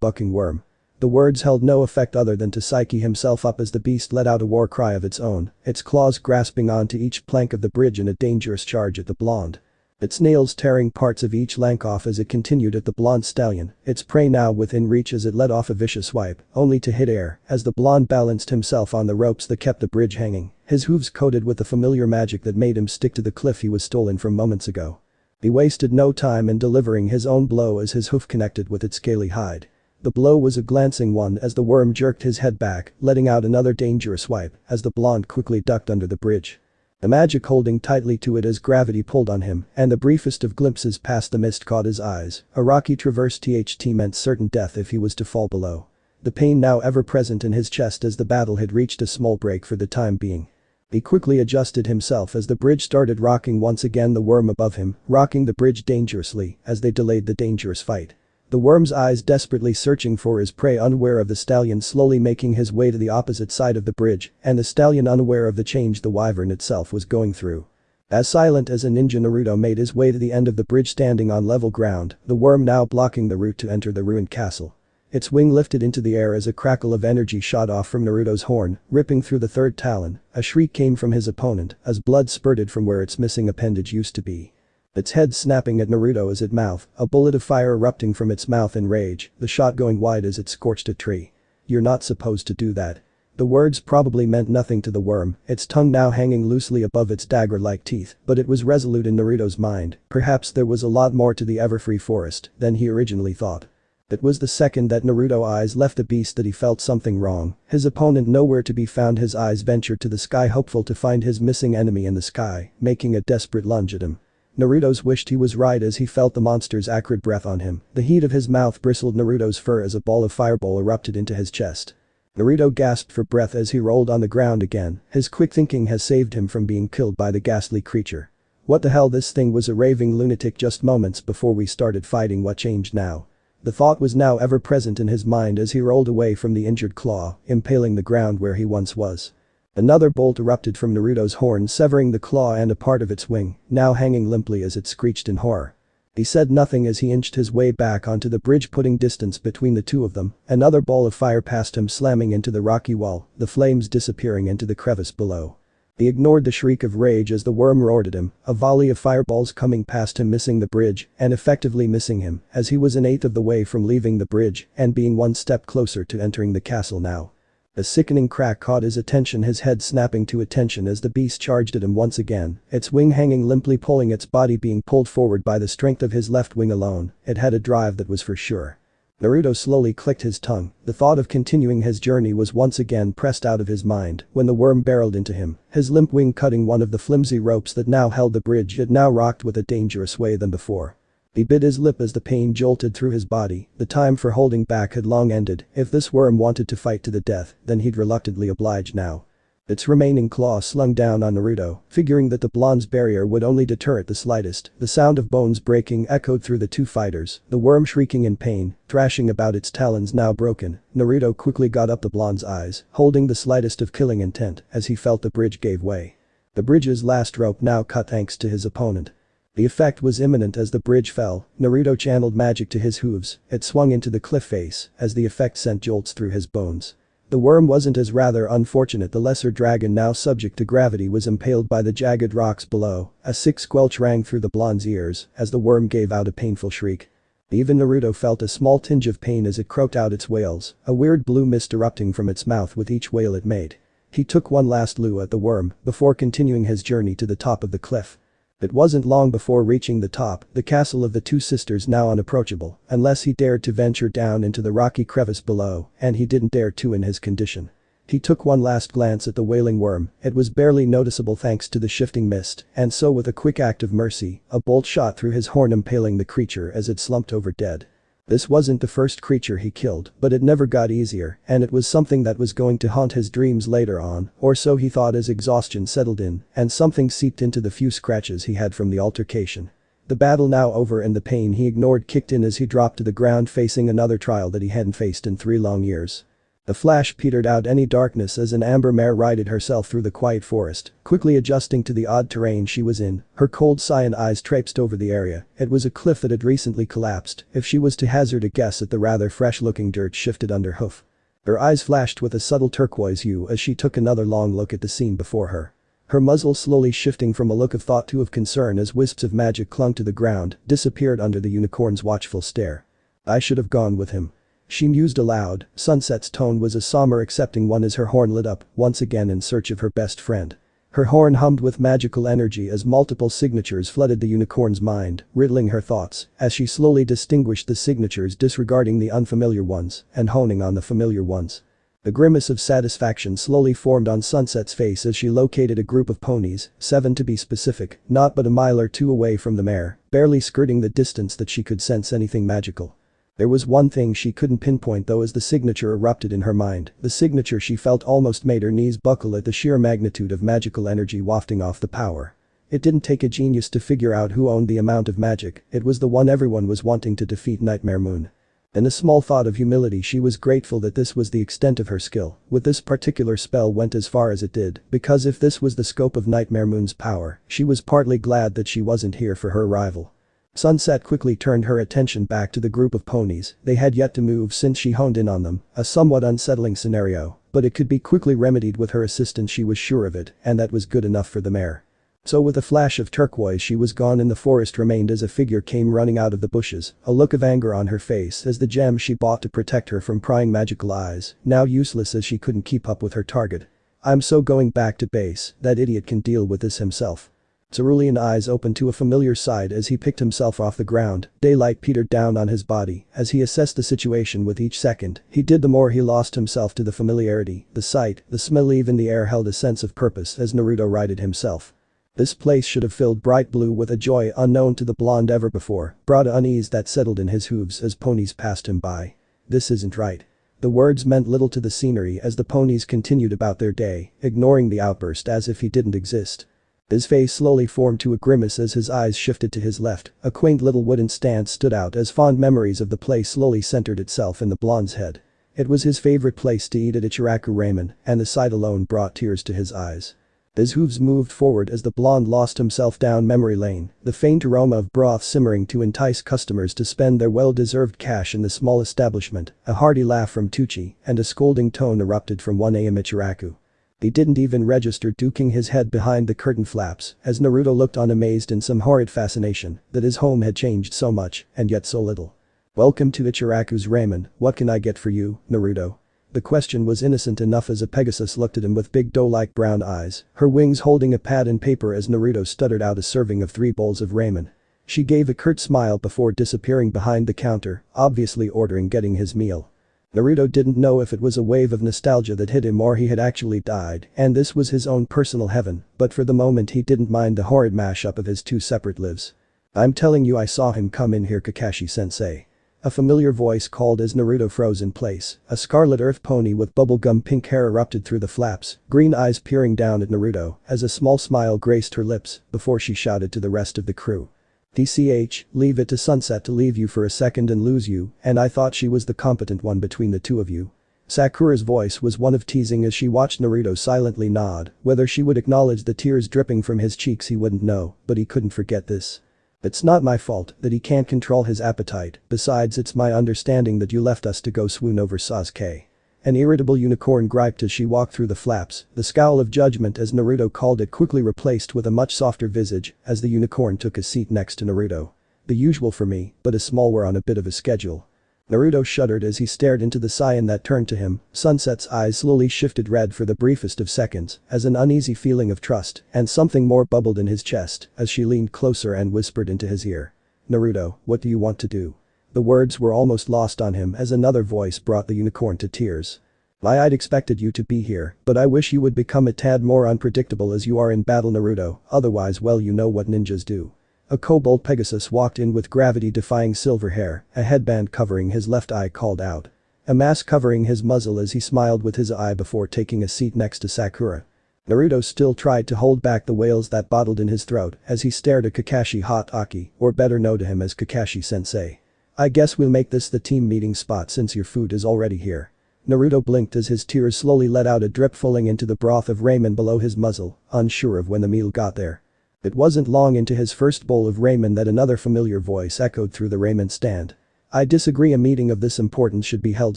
bucking worm. The words held no effect other than to psyche himself up as the beast let out a war cry of its own, its claws grasping onto each plank of the bridge in a dangerous charge at the blonde. Its nails tearing parts of each lank off as it continued at the blonde stallion, its prey now within reach as it let off a vicious swipe, only to hit air as the blonde balanced himself on the ropes that kept the bridge hanging, his hooves coated with the familiar magic that made him stick to the cliff he was stolen from moments ago. He wasted no time in delivering his own blow as his hoof connected with its scaly hide. The blow was a glancing one as the worm jerked his head back, letting out another dangerous swipe as the blonde quickly ducked under the bridge. The magic holding tightly to it as gravity pulled on him, and the briefest of glimpses past the mist caught his eyes. A rocky traverse THT meant certain death if he was to fall below. The pain now ever present in his chest as the battle had reached a small break for the time being. He quickly adjusted himself as the bridge started rocking once again, the worm above him, rocking the bridge dangerously as they delayed the dangerous fight. The worm's eyes desperately searching for his prey, unaware of the stallion slowly making his way to the opposite side of the bridge, and the stallion unaware of the change the wyvern itself was going through. As silent as a ninja, Naruto made his way to the end of the bridge, standing on level ground, the worm now blocking the route to enter the ruined castle. Its wing lifted into the air as a crackle of energy shot off from Naruto's horn, ripping through the third talon. A shriek came from his opponent as blood spurted from where its missing appendage used to be. its head snapping at Naruto as it mouthed, a bullet of fire erupting from its mouth in rage, the shot going wide as it scorched a tree. "You're not supposed to do that." The words probably meant nothing to the worm, its tongue now hanging loosely above its dagger-like teeth, but it was resolute in Naruto's mind. Perhaps there was a lot more to the Everfree Forest than he originally thought. It was the second that Naruto's eyes left the beast that he felt something wrong. His opponent nowhere to be found. His eyes ventured to the sky, hopeful to find his missing enemy in the sky, making a desperate lunge at him. Naruto's wished he was right as he felt the monster's acrid breath on him. The heat of his mouth bristled Naruto's fur as a ball of fireball erupted into his chest. Naruto gasped for breath as he rolled on the ground again. His quick thinking has saved him from being killed by the ghastly creature. What the hell, this thing was a raving lunatic just moments before we started fighting. What changed now? The thought was now ever present in his mind as he rolled away from the injured claw, impaling the ground where he once was. Another bolt erupted from Naruto's horn, severing the claw and a part of its wing, now hanging limply as it screeched in horror. He said nothing as he inched his way back onto the bridge, putting distance between the two of them. Another ball of fire passed him, slamming into the rocky wall, the flames disappearing into the crevice below. He ignored the shriek of rage as the worm roared at him, a volley of fireballs coming past him, missing the bridge and effectively missing him as he was an eighth of the way from leaving the bridge and being one step closer to entering the castle now. A sickening crack caught his attention, his head snapping to attention as the beast charged at him once again, its wing hanging limply, pulling its body being pulled forward by the strength of his left wing alone. It had a drive that was for sure. Naruto slowly clicked his tongue. The thought of continuing his journey was once again pressed out of his mind when the worm barreled into him, his limp wing cutting one of the flimsy ropes that now held the bridge. It now rocked with a dangerous way than before. He bit his lip as the pain jolted through his body. The time for holding back had long ended. If this worm wanted to fight to the death, then he'd reluctantly oblige now. Its remaining claw slung down on Naruto, figuring that the blonde's barrier would only deter it the slightest. The sound of bones breaking echoed through the two fighters, the worm shrieking in pain, thrashing about, its talons now broken. Naruto quickly got up the blonde's eyes, holding the slightest of killing intent as he felt the bridge gave way. The bridge's last rope now cut thanks to his opponent. The effect was imminent as the bridge fell. Naruto channeled magic to his hooves. It swung into the cliff face as the effect sent jolts through his bones. The worm wasn't as rather unfortunate. The lesser dragon, now subject to gravity, was impaled by the jagged rocks below. A sick squelch rang through the blonde's ears as the worm gave out a painful shriek. Even Naruto felt a small tinge of pain as it croaked out its wails, a weird blue mist erupting from its mouth with each wail it made. He took one last look at the worm before continuing his journey to the top of the cliff. It wasn't long before reaching the top, the castle of the two sisters now unapproachable, unless he dared to venture down into the rocky crevice below, and he didn't dare to in his condition. He took one last glance at the wailing worm. It was barely noticeable thanks to the shifting mist, and so with a quick act of mercy, a bolt shot through his horn, impaling the creature as it slumped over dead. This wasn't the first creature he killed, but it never got easier, and it was something that was going to haunt his dreams later on, or so he thought as exhaustion settled in, and something seeped into the few scratches he had from the altercation. The battle now over and the pain he ignored kicked in as he dropped to the ground, facing another trial that he hadn't faced in 3 long years. The flash petered out any darkness as an amber mare righted herself through the quiet forest, quickly adjusting to the odd terrain she was in. Her cold cyan eyes traipsed over the area. It was a cliff that had recently collapsed, if she was to hazard a guess at the rather fresh-looking dirt shifted under hoof. Her eyes flashed with a subtle turquoise hue as she took another long look at the scene before her. Her muzzle slowly shifting from a look of thought to of concern as wisps of magic clung to the ground, disappeared under the unicorn's watchful stare. "I should have gone with him," she mused aloud. Sunset's tone was a somber accepting one as her horn lit up, once again in search of her best friend. Her horn hummed with magical energy as multiple signatures flooded the unicorn's mind, riddling her thoughts, as she slowly distinguished the signatures, disregarding the unfamiliar ones and honing on the familiar ones. A grimace of satisfaction slowly formed on Sunset's face as she located a group of ponies, 7 to be specific, not but a mile or two away from the mare, barely skirting the distance that she could sense anything magical. There was one thing she couldn't pinpoint though as the signature erupted in her mind. The signature she felt almost made her knees buckle at the sheer magnitude of magical energy wafting off the power. It didn't take a genius to figure out who owned the amount of magic. It was the one everyone was wanting to defeat, Nightmare Moon. In a small thought of humility, she was grateful that this was the extent of her skill. With this particular spell went as far as it did, because if this was the scope of Nightmare Moon's power, she was partly glad that she wasn't here for her rival. Sunset quickly turned her attention back to the group of ponies. They had yet to move since she honed in on them, a somewhat unsettling scenario, but it could be quickly remedied with her assistance, she was sure of it, and that was good enough for the mare. So with a flash of turquoise she was gone and the forest remained as a figure came running out of the bushes, a look of anger on her face as the gem she bought to protect her from prying magical eyes, now useless as she couldn't keep up with her target. I'm so going back to base, that idiot can deal with this himself. Cerulean eyes opened to a familiar side as he picked himself off the ground, daylight petered down on his body as he assessed the situation with each second he did the more he lost himself to the familiarity, the sight, the smell even the air held a sense of purpose as Naruto righted himself. This place should have filled bright blue with a joy unknown to the blonde ever before, brought unease that settled in his hooves as ponies passed him by. This isn't right. The words meant little to the scenery as the ponies continued about their day, ignoring the outburst as if he didn't exist. His face slowly formed to a grimace as his eyes shifted to his left, a quaint little wooden stand stood out as fond memories of the place slowly centered itself in the blonde's head. It was his favorite place to eat at Ichiraku ramen, and the sight alone brought tears to his eyes. His hooves moved forward as the blonde lost himself down memory lane, the faint aroma of broth simmering to entice customers to spend their well-deserved cash in the small establishment, a hearty laugh from Tucci, and a scolding tone erupted from 1am Ichiraku. He didn't even register duking his head behind the curtain flaps as Naruto looked on amazed in some horrid fascination that his home had changed so much and yet so little. Welcome to Ichiraku's ramen, what can I get for you, Naruto? The question was innocent enough as a Pegasus looked at him with big doe-like brown eyes, her wings holding a pad and paper as Naruto stuttered out a serving of 3 bowls of ramen. She gave a curt smile before disappearing behind the counter, obviously ordering getting his meal. Naruto didn't know if it was a wave of nostalgia that hit him or he had actually died and this was his own personal heaven, but for the moment he didn't mind the horrid mashup of his 2 separate lives. I'm telling you I saw him come in here, Kakashi-sensei. A familiar voice called as Naruto froze in place, a scarlet earth pony with bubblegum pink hair erupted through the flaps, green eyes peering down at Naruto as a small smile graced her lips before she shouted to the rest of the crew. TCH, leave it to Sunset to leave you for a second and lose you, and I thought she was the competent one between the 2 of you. Sakura's voice was one of teasing as she watched Naruto silently nod, whether she would acknowledge the tears dripping from his cheeks he wouldn't know, but he couldn't forget this. It's not my fault that he can't control his appetite, besides it's my understanding that you left us to go swoon over Sasuke. An irritable unicorn griped as she walked through the flaps, the scowl of judgment as Naruto called it quickly replaced with a much softer visage as the unicorn took a seat next to Naruto. The usual for me, but a small we're on a bit of a schedule. Naruto shuddered as he stared into the Saiyan that turned to him, Sunset's eyes slowly shifted red for the briefest of seconds as an uneasy feeling of trust and something more bubbled in his chest as she leaned closer and whispered into his ear. Naruto, what do you want to do? The words were almost lost on him as another voice brought the unicorn to tears. I'd expected you to be here, but I wish you would become a tad more unpredictable as you are in battle, Naruto, otherwise well you know what ninjas do. A kobold Pegasus walked in with gravity-defying silver hair, a headband covering his left eye called out. A mask covering his muzzle as he smiled with his eye before taking a seat next to Sakura. Naruto still tried to hold back the wails that bottled in his throat as he stared at Kakashi Hatake, or better known to him as Kakashi-sensei. I guess we'll make this the team meeting spot since your food is already here. Naruto blinked as his tears slowly let out a drip falling into the broth of ramen below his muzzle, unsure of when the meal got there. It wasn't long into his first bowl of ramen that another familiar voice echoed through the ramen stand. I disagree, a meeting of this importance should be held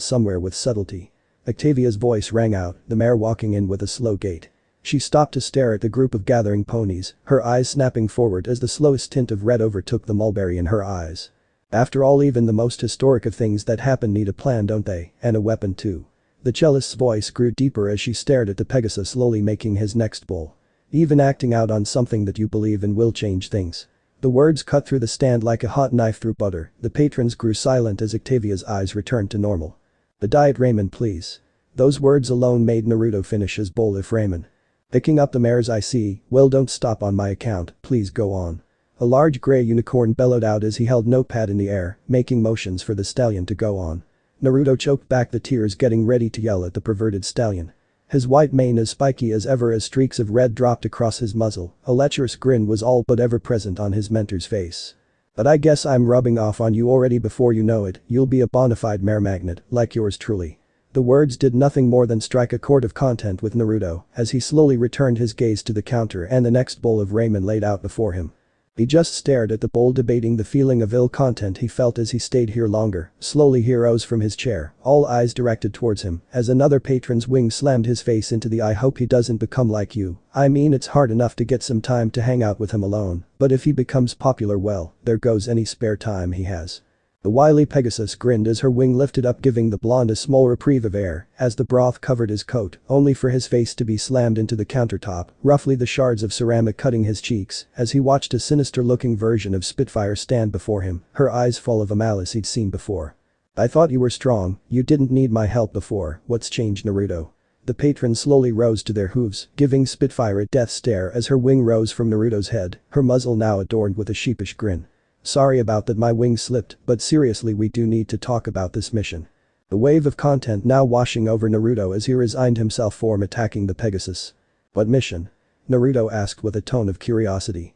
somewhere with subtlety. Octavia's voice rang out, the mare walking in with a slow gait. She stopped to stare at the group of gathering ponies, her eyes snapping forward as the slowest tint of red overtook the mulberry in her eyes. After all, even the most historic of things that happen need a plan, don't they, and a weapon too. The cellist's voice grew deeper as she stared at the Pegasus slowly making his next bowl. Even acting out on something that you believe in will change things. The words cut through the stand like a hot knife through butter, the patrons grew silent as Octavia's eyes returned to normal. The diet ramen please. Those words alone made Naruto finish his bowl of ramen. Picking up the mares I see, well don't stop on my account, please go on. A large gray unicorn bellowed out as he held notepad in the air, making motions for the stallion to go on. Naruto choked back the tears getting ready to yell at the perverted stallion. His white mane as spiky as ever as streaks of red dropped across his muzzle, a lecherous grin was all but ever present on his mentor's face. But I guess I'm rubbing off on you already, before you know it, you'll be a bona fide mare magnet, like yours truly. The words did nothing more than strike a chord of content with Naruto as he slowly returned his gaze to the counter and the next bowl of ramen laid out before him. He just stared at the bowl, debating the feeling of ill content he felt as he stayed here longer. Slowly he rose from his chair, all eyes directed towards him, as another patron's wing slammed his face into the "I hope he doesn't become like you. I mean, it's hard enough to get some time to hang out with him alone, but if he becomes popular, well, there goes any spare time he has." The wily Pegasus grinned as her wing lifted up, giving the blonde a small reprieve of air as the broth covered his coat, only for his face to be slammed into the countertop, roughly the shards of ceramic cutting his cheeks as he watched a sinister-looking version of Spitfire stand before him, her eyes full of a malice he'd seen before. "I thought you were strong, you didn't need my help before, what's changed, Naruto?" The patrons slowly rose to their hooves, giving Spitfire a death stare as her wing rose from Naruto's head, her muzzle now adorned with a sheepish grin. "Sorry about that, my wing slipped, but seriously, we do need to talk about this mission." The wave of content now washing over Naruto as he resigned himself from attacking the Pegasus. "What mission?" Naruto asked with a tone of curiosity.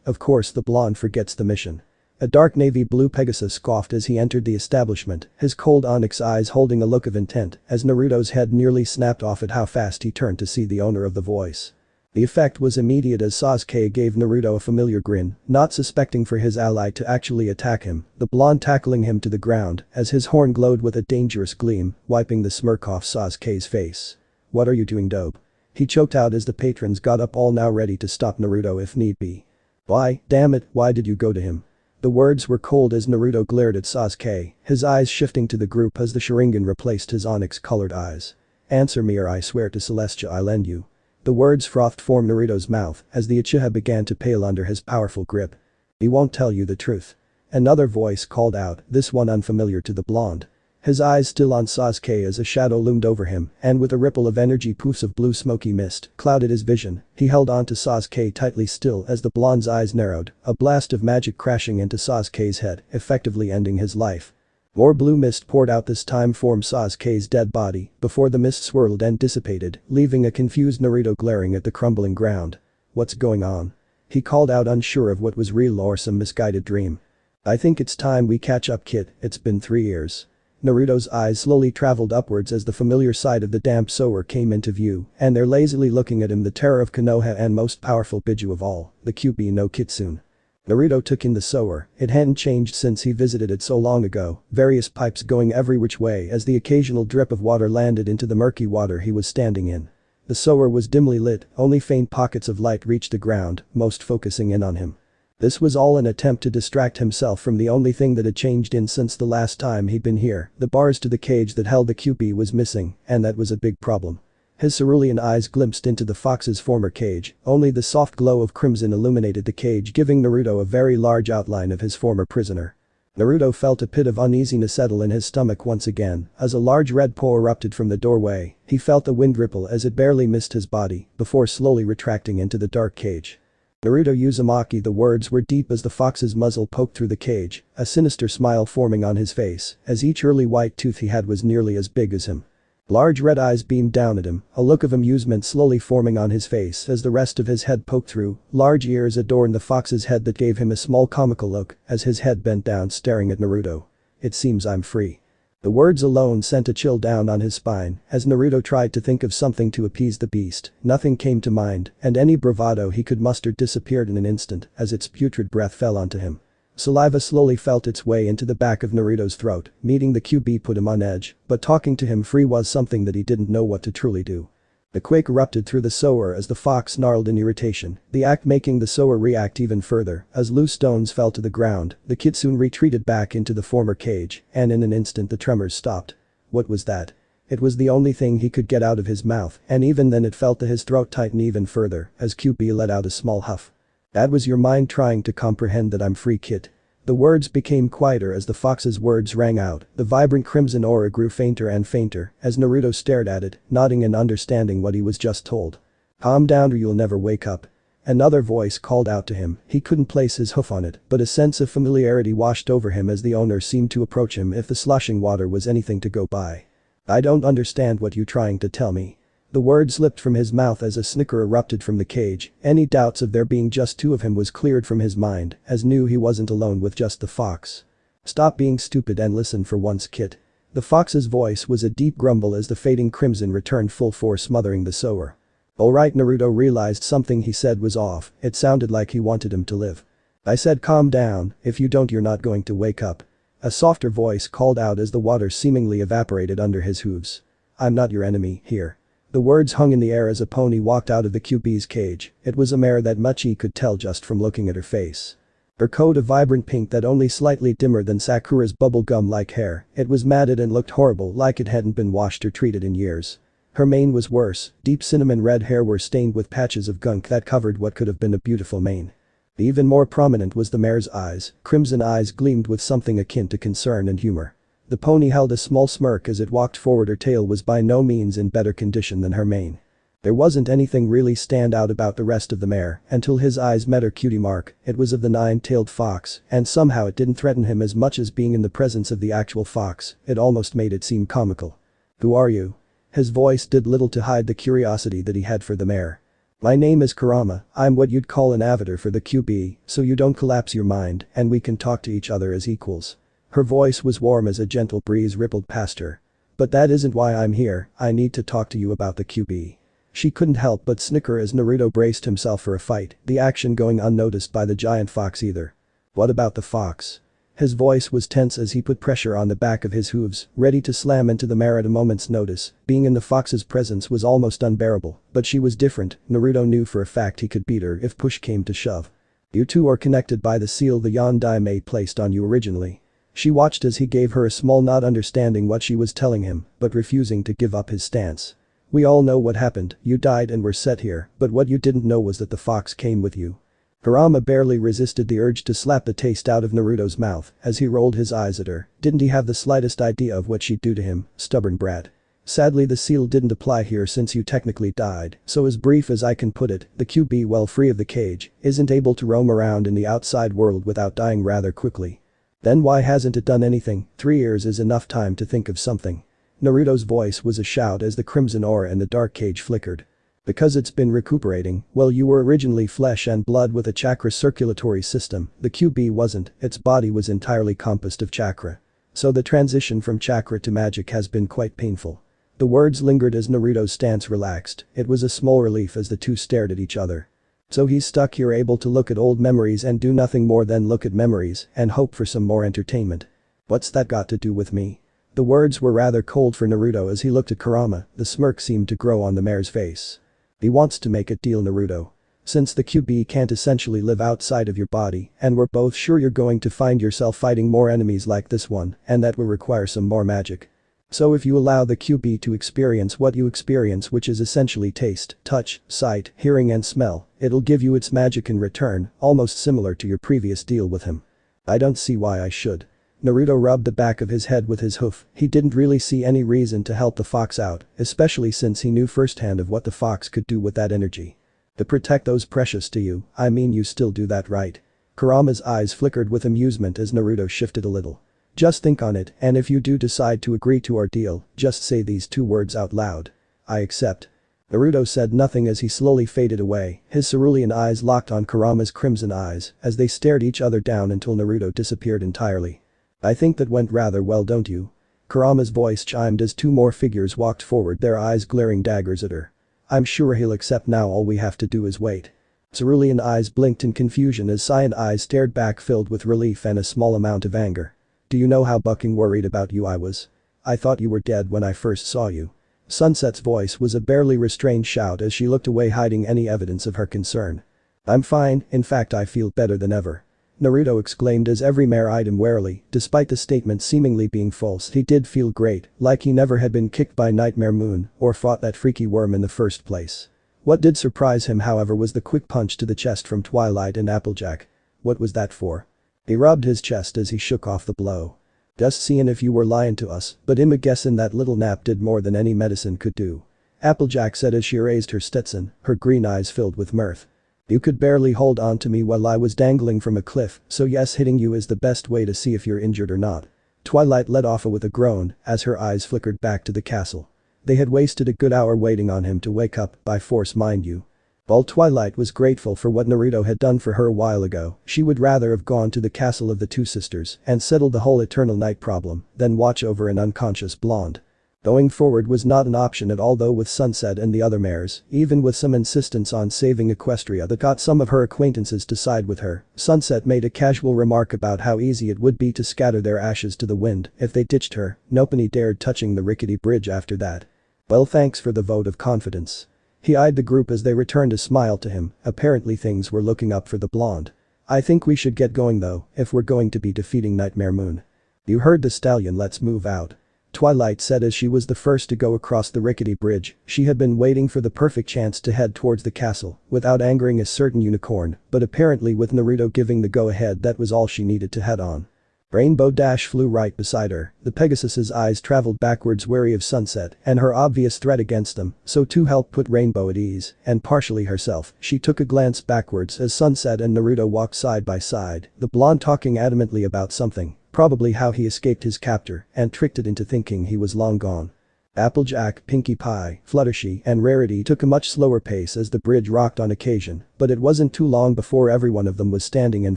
Of course the blonde forgets the mission. A dark navy blue Pegasus scoffed as he entered the establishment, his cold onyx eyes holding a look of intent as Naruto's head nearly snapped off at how fast he turned to see the owner of the voice. The effect was immediate as Sasuke gave Naruto a familiar grin, not suspecting for his ally to actually attack him, the blonde tackling him to the ground as his horn glowed with a dangerous gleam, wiping the smirk off Sasuke's face. "What are you doing, dope?" he choked out as the patrons got up, all now ready to stop Naruto if need be. "Why, damn it, why did you go to him?" The words were cold as Naruto glared at Sasuke, his eyes shifting to the group as the Sharingan replaced his onyx-colored eyes. "Answer me or I swear to Celestia I'll end you." The words frothed from Naruto's mouth as the Uchiha began to pale under his powerful grip. "He won't tell you the truth." Another voice called out, this one unfamiliar to the blonde. His eyes still on Sasuke as a shadow loomed over him, and with a ripple of energy, poofs of blue smoky mist clouded his vision. He held on to Sasuke tightly still as the blonde's eyes narrowed, a blast of magic crashing into Sasuke's head, effectively ending his life. More blue mist poured out, this time from Sasuke's dead body, before the mist swirled and dissipated, leaving a confused Naruto glaring at the crumbling ground. "What's going on?" he called out, unsure of what was real or some misguided dream. "I think it's time we catch up, kid, it's been 3 years." Naruto's eyes slowly traveled upwards as the familiar side of the damp sower came into view, and there lazily looking at him the terror of Konoha and most powerful Biju of all, the Kyuubi no Kitsune. Naruto took in the sower, it hadn't changed since he visited it so long ago, various pipes going every which way as the occasional drip of water landed into the murky water he was standing in. The sower was dimly lit, only faint pockets of light reached the ground, most focusing in on him. This was all an attempt to distract himself from the only thing that had changed in since the last time he'd been here. The bars to the cage that held the Kyuubi was missing, and that was a big problem. His cerulean eyes glimpsed into the fox's former cage, only the soft glow of crimson illuminated the cage, giving Naruto a very large outline of his former prisoner. Naruto felt a pit of uneasiness settle in his stomach once again as a large red paw erupted from the doorway. He felt the wind ripple as it barely missed his body before slowly retracting into the dark cage. "Naruto Uzumaki," the words were deep as the fox's muzzle poked through the cage, a sinister smile forming on his face as each early white tooth he had was nearly as big as him. Large red eyes beamed down at him, a look of amusement slowly forming on his face as the rest of his head poked through. Large ears adorned the fox's head that gave him a small comical look as his head bent down staring at Naruto. "It seems I'm free." The words alone sent a chill down on his spine as Naruto tried to think of something to appease the beast. Nothing came to mind, and any bravado he could muster disappeared in an instant as its putrid breath fell onto him. Saliva slowly felt its way into the back of Naruto's throat, meeting the Kyuubi put him on edge, but talking to him free was something that he didn't know what to truly do. The quake erupted through the sower as the fox snarled in irritation, the act making the sower react even further as loose stones fell to the ground. The kitsune retreated back into the former cage, and in an instant the tremors stopped. What was that? It was the only thing he could get out of his mouth, and even then it felt his throat tighten even further as Kyuubi let out a small huff. "That was your mind trying to comprehend that I'm free, kid." The words became quieter as the fox's words rang out, the vibrant crimson aura grew fainter and fainter as Naruto stared at it, nodding and understanding what he was just told. "Calm down or you'll never wake up." Another voice called out to him. He couldn't place his hoof on it, but a sense of familiarity washed over him as the owner seemed to approach him if the sloshing water was anything to go by. "I don't understand what you're trying to tell me." The word slipped from his mouth as a snicker erupted from the cage. Any doubts of there being just two of him was cleared from his mind as knew he wasn't alone with just the fox. "Stop being stupid and listen for once, kid." The fox's voice was a deep grumble as the fading crimson returned full force, smothering the sower. Alright, Naruto realized something he said was off, it sounded like he wanted him to live. I said calm down, if you don't you're not going to wake up. A softer voice called out as the water seemingly evaporated under his hooves. I'm not your enemy, here. The words hung in the air as a pony walked out of the QB's cage. It was a mare that Muchi could tell just from looking at her face. Her coat of vibrant pink that only slightly dimmer than Sakura's bubblegum-like hair, it was matted and looked horrible like it hadn't been washed or treated in years. Her mane was worse, deep cinnamon red hair were stained with patches of gunk that covered what could have been a beautiful mane. Even more prominent was the mare's eyes, crimson eyes gleamed with something akin to concern and humor. The pony held a small smirk as it walked forward. Her tail was by no means in better condition than her mane. There wasn't anything really stand out about the rest of the mare until his eyes met her cutie mark. It was of the nine-tailed fox, and somehow it didn't threaten him as much as being in the presence of the actual fox, it almost made it seem comical. Who are you? His voice did little to hide the curiosity that he had for the mare. My name is Kurama, I'm what you'd call an avatar for the QB, so you don't collapse your mind and we can talk to each other as equals. Her voice was warm as a gentle breeze rippled past her. But that isn't why I'm here, I need to talk to you about the QB. She couldn't help but snicker as Naruto braced himself for a fight, the action going unnoticed by the giant fox either. What about the fox? His voice was tense as he put pressure on the back of his hooves, ready to slam into the mare at a moment's notice. Being in the fox's presence was almost unbearable, but she was different. Naruto knew for a fact he could beat her if push came to shove. You two are connected by the seal the Yondaime placed on you originally. She watched as he gave her a small nod, understanding what she was telling him, but refusing to give up his stance. We all know what happened, you died and were set here, but what you didn't know was that the fox came with you. Harem barely resisted the urge to slap the taste out of Naruto's mouth as he rolled his eyes at her. Didn't he have the slightest idea of what she'd do to him, stubborn brat? Sadly the seal didn't apply here since you technically died, so as brief as I can put it, the QB while free of the cage, isn't able to roam around in the outside world without dying rather quickly. Then why hasn't it done anything? 3 years is enough time to think of something. Naruto's voice was a shout as the crimson aura in the dark cage flickered. Because it's been recuperating, well you were originally flesh and blood with a chakra circulatory system, the QB wasn't, its body was entirely composed of chakra. So the transition from chakra to magic has been quite painful. The words lingered as Naruto's stance relaxed, it was a small relief as the two stared at each other. So he's stuck here able to look at old memories and do nothing more than look at memories and hope for some more entertainment. What's that got to do with me? The words were rather cold for Naruto as he looked at Kurama, the smirk seemed to grow on the mare's face. He wants to make a deal, Naruto. Since the QB can't essentially live outside of your body and we're both sure you're going to find yourself fighting more enemies like this one and that will require some more magic. So if you allow the QB to experience what you experience, which is essentially taste, touch, sight, hearing and smell, it'll give you its magic in return, almost similar to your previous deal with him. I don't see why I should. Naruto rubbed the back of his head with his hoof, he didn't really see any reason to help the fox out, especially since he knew firsthand of what the fox could do with that energy. To protect those precious to you, I mean you still do that right? Kurama's eyes flickered with amusement as Naruto shifted a little. Just think on it, and if you do decide to agree to our deal, just say these 2 words out loud. I accept. Naruto said nothing as he slowly faded away, his cerulean eyes locked on Kurama's crimson eyes as they stared each other down until Naruto disappeared entirely. I think that went rather well, don't you? Kurama's voice chimed as 2 more figures walked forward, their eyes glaring daggers at her. I'm sure he'll accept now, all we have to do is wait. Cerulean eyes blinked in confusion as cyan eyes stared back filled with relief and a small amount of anger. Do you know how bucking worried about you I was? I thought you were dead when I first saw you. Sunset's voice was a barely restrained shout as she looked away, hiding any evidence of her concern. I'm fine, in fact I feel better than ever. Naruto exclaimed as every mare eyed him warily, despite the statement seemingly being false. He did feel great, like he never had been kicked by Nightmare Moon or fought that freaky worm in the first place. What did surprise him however was the quick punch to the chest from Twilight and Applejack. What was that for? He rubbed his chest as he shook off the blow. Just seein' if you were lying to us, but I'm a guessin' that little nap did more than any medicine could do. Applejack said as she raised her Stetson, her green eyes filled with mirth. You could barely hold on to me while I was dangling from a cliff, so yes, hitting you is the best way to see if you're injured or not. Twilight let off with a groan as her eyes flickered back to the castle. They had wasted a good hour waiting on him to wake up, by force mind you. While Twilight was grateful for what Naruto had done for her a while ago, she would rather have gone to the castle of the 2 sisters and settled the whole eternal night problem than watch over an unconscious blonde. Going forward was not an option at all though with Sunset and the other mares, even with some insistence on saving Equestria that got some of her acquaintances to side with her. Sunset made a casual remark about how easy it would be to scatter their ashes to the wind if they ditched her. Nobody dared touching the rickety bridge after that. Well, thanks for the vote of confidence. He eyed the group as they returned a smile to him. Apparently things were looking up for the blonde. I think we should get going though, if we're going to be defeating Nightmare Moon. You heard the stallion, let's move out. Twilight said as she was the first to go across the rickety bridge. She had been waiting for the perfect chance to head towards the castle without angering a certain unicorn, but apparently with Naruto giving the go-ahead that was all she needed to head on. Rainbow Dash flew right beside her. The Pegasus's eyes traveled backwards wary of Sunset and her obvious threat against them, so to help put Rainbow at ease, and partially herself, she took a glance backwards as Sunset and Naruto walked side by side, the blonde talking adamantly about something, probably how he escaped his captor and tricked it into thinking he was long gone. Applejack, Pinkie Pie, Fluttershy, and Rarity took a much slower pace as the bridge rocked on occasion, but it wasn't too long before every one of them was standing in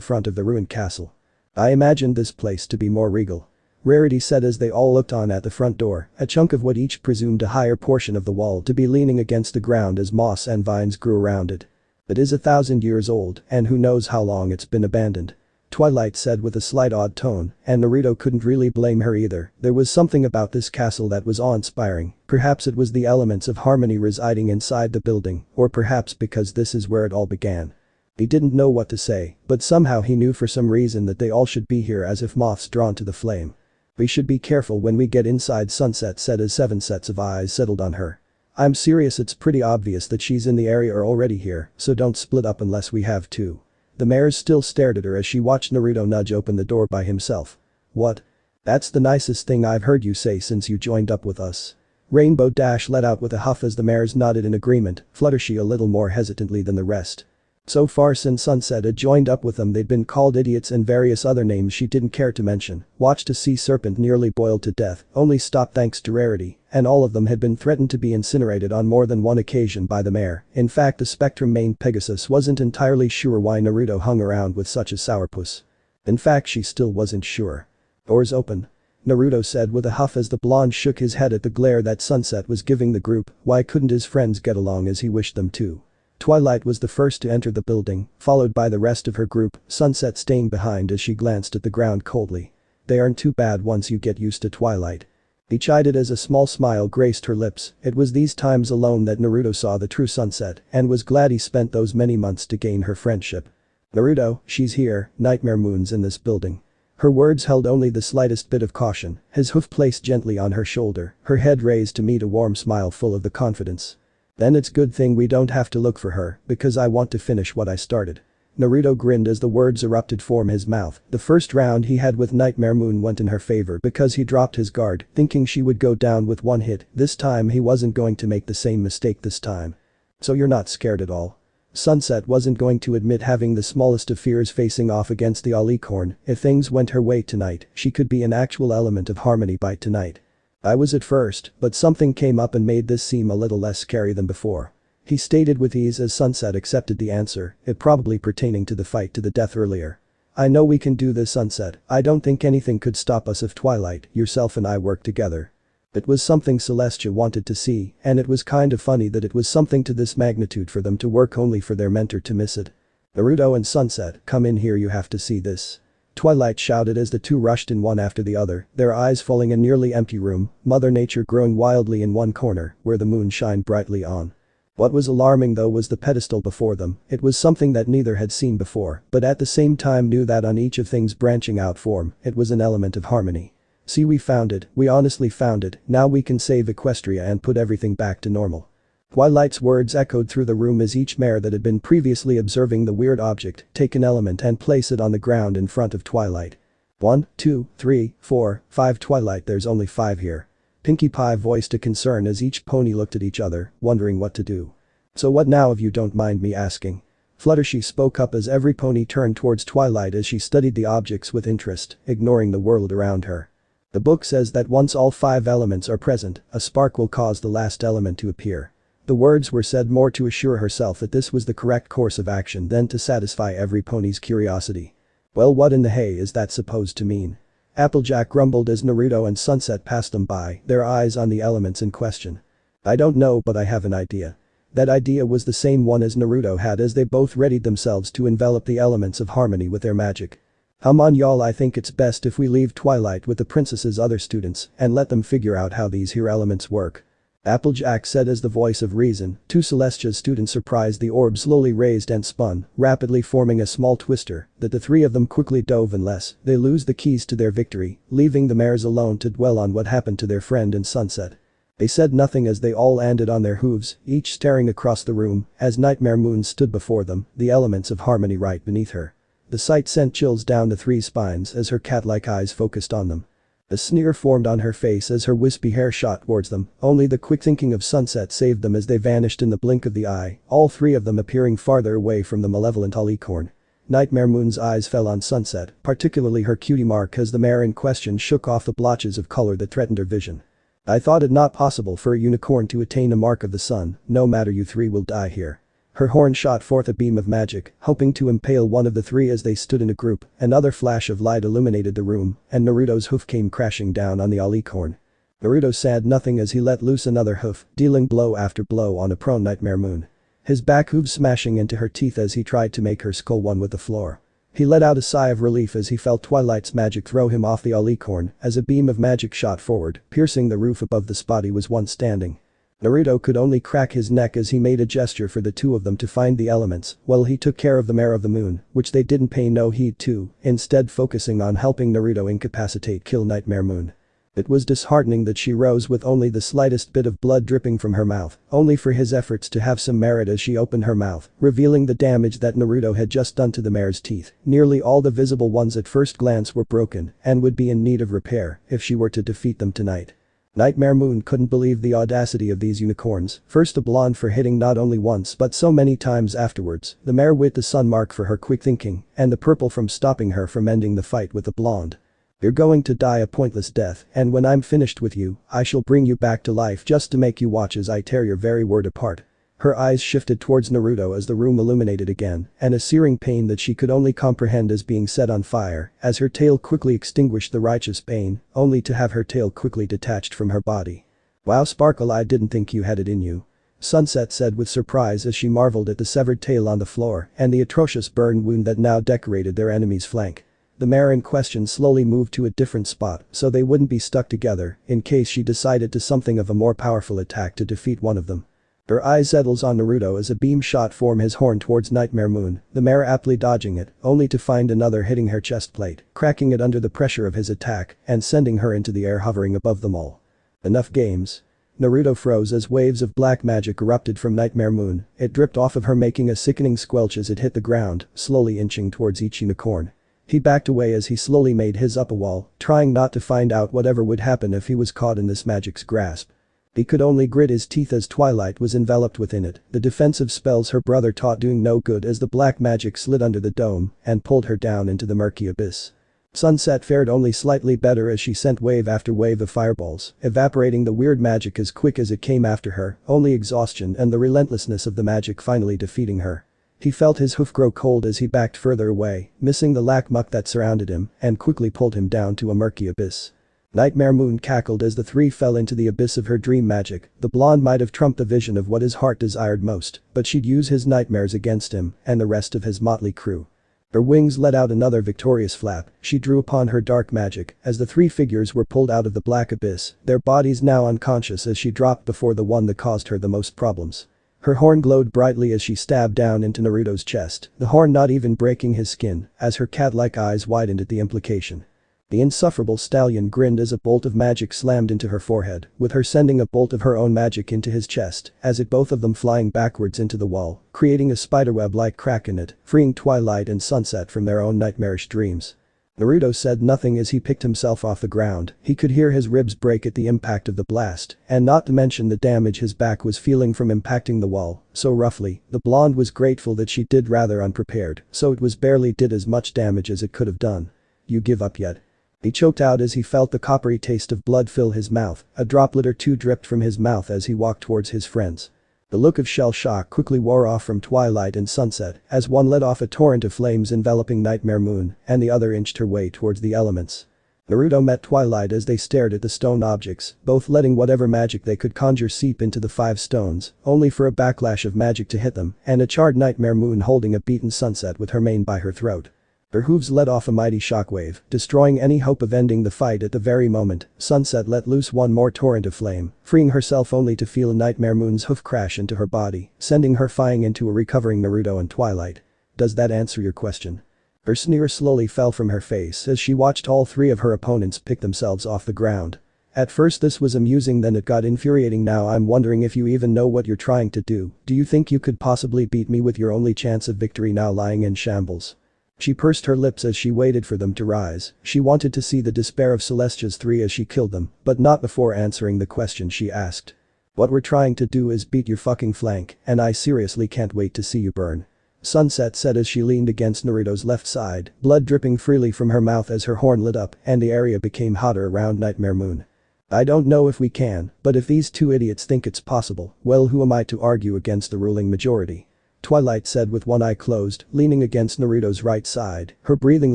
front of the ruined castle. I imagined this place to be more regal. Rarity said as they all looked on at the front door, a chunk of what each presumed a higher portion of the wall to be leaning against the ground as moss and vines grew around it. It is 1,000 years old, and who knows how long it's been abandoned. Twilight said with a slight odd tone, and Naruto couldn't really blame her either. There was something about this castle that was awe-inspiring. Perhaps it was the elements of harmony residing inside the building, or perhaps because this is where it all began. He didn't know what to say, but somehow he knew for some reason that they all should be here as if moths drawn to the flame. We should be careful when we get inside, Sunset said as 7 sets of eyes settled on her. I'm serious, it's pretty obvious that she's in the area or already here, so don't split up unless we have to. The mares still stared at her as she watched Naruto nudge open the door by himself. What? That's the nicest thing I've heard you say since you joined up with us. Rainbow Dash let out with a huff as the mares nodded in agreement, Fluttershy a little more hesitantly than the rest. So far since Sunset had joined up with them they'd been called idiots and various other names she didn't care to mention, watched a sea serpent nearly boiled to death, only stopped thanks to Rarity, and all of them had been threatened to be incinerated on more than one occasion by the mare. In fact, the Spectrum main Pegasus wasn't entirely sure why Naruto hung around with such a sourpuss. In fact, she still wasn't sure. Doors open. Naruto said with a huff as the blonde shook his head at the glare that Sunset was giving the group. Why couldn't his friends get along as he wished them to? Twilight was the first to enter the building, followed by the rest of her group, Sunset staying behind as she glanced at the ground coldly. They aren't too bad once you get used to Twilight. He chided as a small smile graced her lips. It was these times alone that Naruto saw the true Sunset and was glad he spent those many months to gain her friendship. Naruto, she's here, Nightmare Moon's in this building. Her words held only the slightest bit of caution, his hoof placed gently on her shoulder, her head raised to meet a warm smile full of the confidence. Then it's good thing we don't have to look for her, because I want to finish what I started. Naruto grinned as the words erupted from his mouth. The first round he had with Nightmare Moon went in her favor because he dropped his guard, thinking she would go down with one hit. This time he wasn't going to make the same mistake this time. So you're not scared at all? Sunset wasn't going to admit having the smallest of fears facing off against the Alicorn. If things went her way tonight, she could be an actual element of harmony by tonight. I was at first, but something came up and made this seem a little less scary than before. He stated with ease as Sunset accepted the answer, it probably pertaining to the fight to the death earlier. I know we can do this, Sunset. I don't think anything could stop us if Twilight, yourself and I work together. It was something Celestia wanted to see, and it was kind of funny that it was something to this magnitude for them to work only for their mentor to miss it. Naruto and Sunset, come in here, you have to see this. Twilight shouted as the two rushed in one after the other, their eyes following a nearly empty room, Mother Nature growing wildly in one corner, where the moon shined brightly on. What was alarming though was the pedestal before them. It was something that neither had seen before, but at the same time knew that on each of things branching out form, it was an element of harmony. See, we found it, we honestly found it, now we can save Equestria and put everything back to normal. Twilight's words echoed through the room as each mare that had been previously observing the weird object take an element and place it on the ground in front of Twilight. 1, 2, 3, 4, 5 Twilight, there's only 5 here. Pinkie Pie voiced a concern as each pony looked at each other, wondering what to do. So what now if you don't mind me asking? Fluttershy spoke up as every pony turned towards Twilight as she studied the objects with interest, ignoring the world around her. The book says that once all 5 elements are present, a spark will cause the last element to appear. The words were said more to assure herself that this was the correct course of action than to satisfy every pony's curiosity. Well, what in the hay is that supposed to mean? Applejack grumbled as Naruto and Sunset passed them by, their eyes on the elements in question. I don't know, but I have an idea. That idea was the same one as Naruto had as they both readied themselves to envelop the elements of harmony with their magic. Come on y'all, I think it's best if we leave Twilight with the princess's other students and let them figure out how these here elements work. Applejack said as the voice of reason. Two Celestia's students surprised the orb slowly raised and spun, rapidly forming a small twister that the three of them quickly dove unless they lose the keys to their victory, leaving the mares alone to dwell on what happened to their friend in Sunset. They said nothing as they all landed on their hooves, each staring across the room as Nightmare Moon stood before them, the elements of harmony right beneath her. The sight sent chills down the three spines as her cat-like eyes focused on them. A sneer formed on her face as her wispy hair shot towards them, only the quick thinking of Sunset saved them as they vanished in the blink of the eye, all three of them appearing farther away from the malevolent alicorn. Nightmare Moon's eyes fell on Sunset, particularly her cutie mark as the mare in question shook off the blotches of color that threatened her vision. I thought it not possible for a unicorn to attain a mark of the sun, no matter, you three will die here. Her horn shot forth a beam of magic, hoping to impale one of the three as they stood in a group. Another flash of light illuminated the room, and Naruto's hoof came crashing down on the alicorn. Naruto said nothing as he let loose another hoof, dealing blow after blow on a prone Nightmare Moon. His back hooves smashing into her teeth as he tried to make her skull one with the floor. He let out a sigh of relief as he felt Twilight's magic throw him off the alicorn as a beam of magic shot forward, piercing the roof above the spot he was once standing. Naruto could only crack his neck as he made a gesture for the two of them to find the elements, while he took care of the mare of the moon, which they didn't pay no heed to, instead focusing on helping Naruto kill Nightmare Moon. It was disheartening that she rose with only the slightest bit of blood dripping from her mouth, only for his efforts to have some merit as she opened her mouth, revealing the damage that Naruto had just done to the mare's teeth. Nearly all the visible ones at first glance were broken and would be in need of repair if she were to defeat them tonight. Nightmare Moon couldn't believe the audacity of these unicorns, first a blonde for hitting not only once but so many times afterwards, the mare with the sun mark for her quick thinking, and the purple from stopping her from ending the fight with the blonde. You're going to die a pointless death, and when I'm finished with you, I shall bring you back to life just to make you watch as I tear your very word apart. Her eyes shifted towards Naruto as the room illuminated again, and a searing pain that she could only comprehend as being set on fire, as her tail quickly extinguished the righteous pain, only to have her tail quickly detached from her body. Wow, Sparkle, I didn't think you had it in you. Sunset said with surprise as she marveled at the severed tail on the floor and the atrocious burn wound that now decorated their enemy's flank. The mare in question slowly moved to a different spot so they wouldn't be stuck together in case she decided to something of a more powerful attack to defeat one of them. Her eyes settles on Naruto as a beam shot from his horn towards Nightmare Moon, the mare aptly dodging it, only to find another hitting her chest plate, cracking it under the pressure of his attack and sending her into the air hovering above them all. Enough games. Naruto froze as waves of black magic erupted from Nightmare Moon. It dripped off of her, making a sickening squelch as it hit the ground, slowly inching towards each unicorn. He backed away as he slowly made his up a wall, trying not to find out whatever would happen if he was caught in this magic's grasp. He could only grit his teeth as Twilight was enveloped within it, the defensive spells her brother taught doing no good as the black magic slid under the dome and pulled her down into the murky abyss. Sunset fared only slightly better as she sent wave after wave of fireballs, evaporating the weird magic as quick as it came after her, only exhaustion and the relentlessness of the magic finally defeating her. He felt his hoof grow cold as he backed further away, missing the lack muck that surrounded him and quickly pulled him down to a murky abyss. Nightmare Moon cackled as the three fell into the abyss of her dream magic. The blonde might have trumped the vision of what his heart desired most, but she'd use his nightmares against him and the rest of his motley crew. Her wings let out another victorious flap. She drew upon her dark magic as the three figures were pulled out of the black abyss, their bodies now unconscious as she dropped before the one that caused her the most problems. Her horn glowed brightly as she stabbed down into Naruto's chest, the horn not even breaking his skin as her cat-like eyes widened at the implication. The insufferable stallion grinned as a bolt of magic slammed into her forehead, with her sending a bolt of her own magic into his chest, as it both of them flying backwards into the wall, creating a spiderweb-like crack in it, freeing Twilight and Sunset from their own nightmarish dreams. Naruto said nothing as he picked himself off the ground. He could hear his ribs break at the impact of the blast, and not to mention the damage his back was feeling from impacting the wall so roughly. The blonde was grateful that she did rather unprepared, so it was barely did as much damage as it could have done. You give up yet? He choked out as he felt the coppery taste of blood fill his mouth. A droplet or two dripped from his mouth as he walked towards his friends. The look of shell shock quickly wore off from Twilight and Sunset as one let off a torrent of flames enveloping Nightmare Moon and the other inched her way towards the elements. Naruto met Twilight as they stared at the stone objects, both letting whatever magic they could conjure seep into the 5 stones, only for a backlash of magic to hit them, and a charred nightmare moon holding a beaten sunset with her mane by her throat. Her hooves let off a mighty shockwave, destroying any hope of ending the fight at the very moment. Sunset let loose one more torrent of flame, freeing herself only to feel Nightmare Moon's hoof crash into her body, sending her flying into a recovering Naruto and Twilight. Does that answer your question? Her sneer slowly fell from her face as she watched all 3 of her opponents pick themselves off the ground. At first this was amusing, then it got infuriating. Now I'm wondering if you even know what you're trying to do. Do you think you could possibly beat me with your only chance of victory now lying in shambles? She pursed her lips as she waited for them to rise. She wanted to see the despair of Celestia's 3 as she killed them, but not before answering the question she asked. What we're trying to do is beat your fucking flank, and I seriously can't wait to see you burn. Sunset said as she leaned against Naruto's left side, blood dripping freely from her mouth as her horn lit up and the area became hotter around Nightmare Moon. I don't know if we can, but if these 2 idiots think it's possible, well, who am I to argue against the ruling majority? Twilight said with one eye closed, leaning against Naruto's right side. Her breathing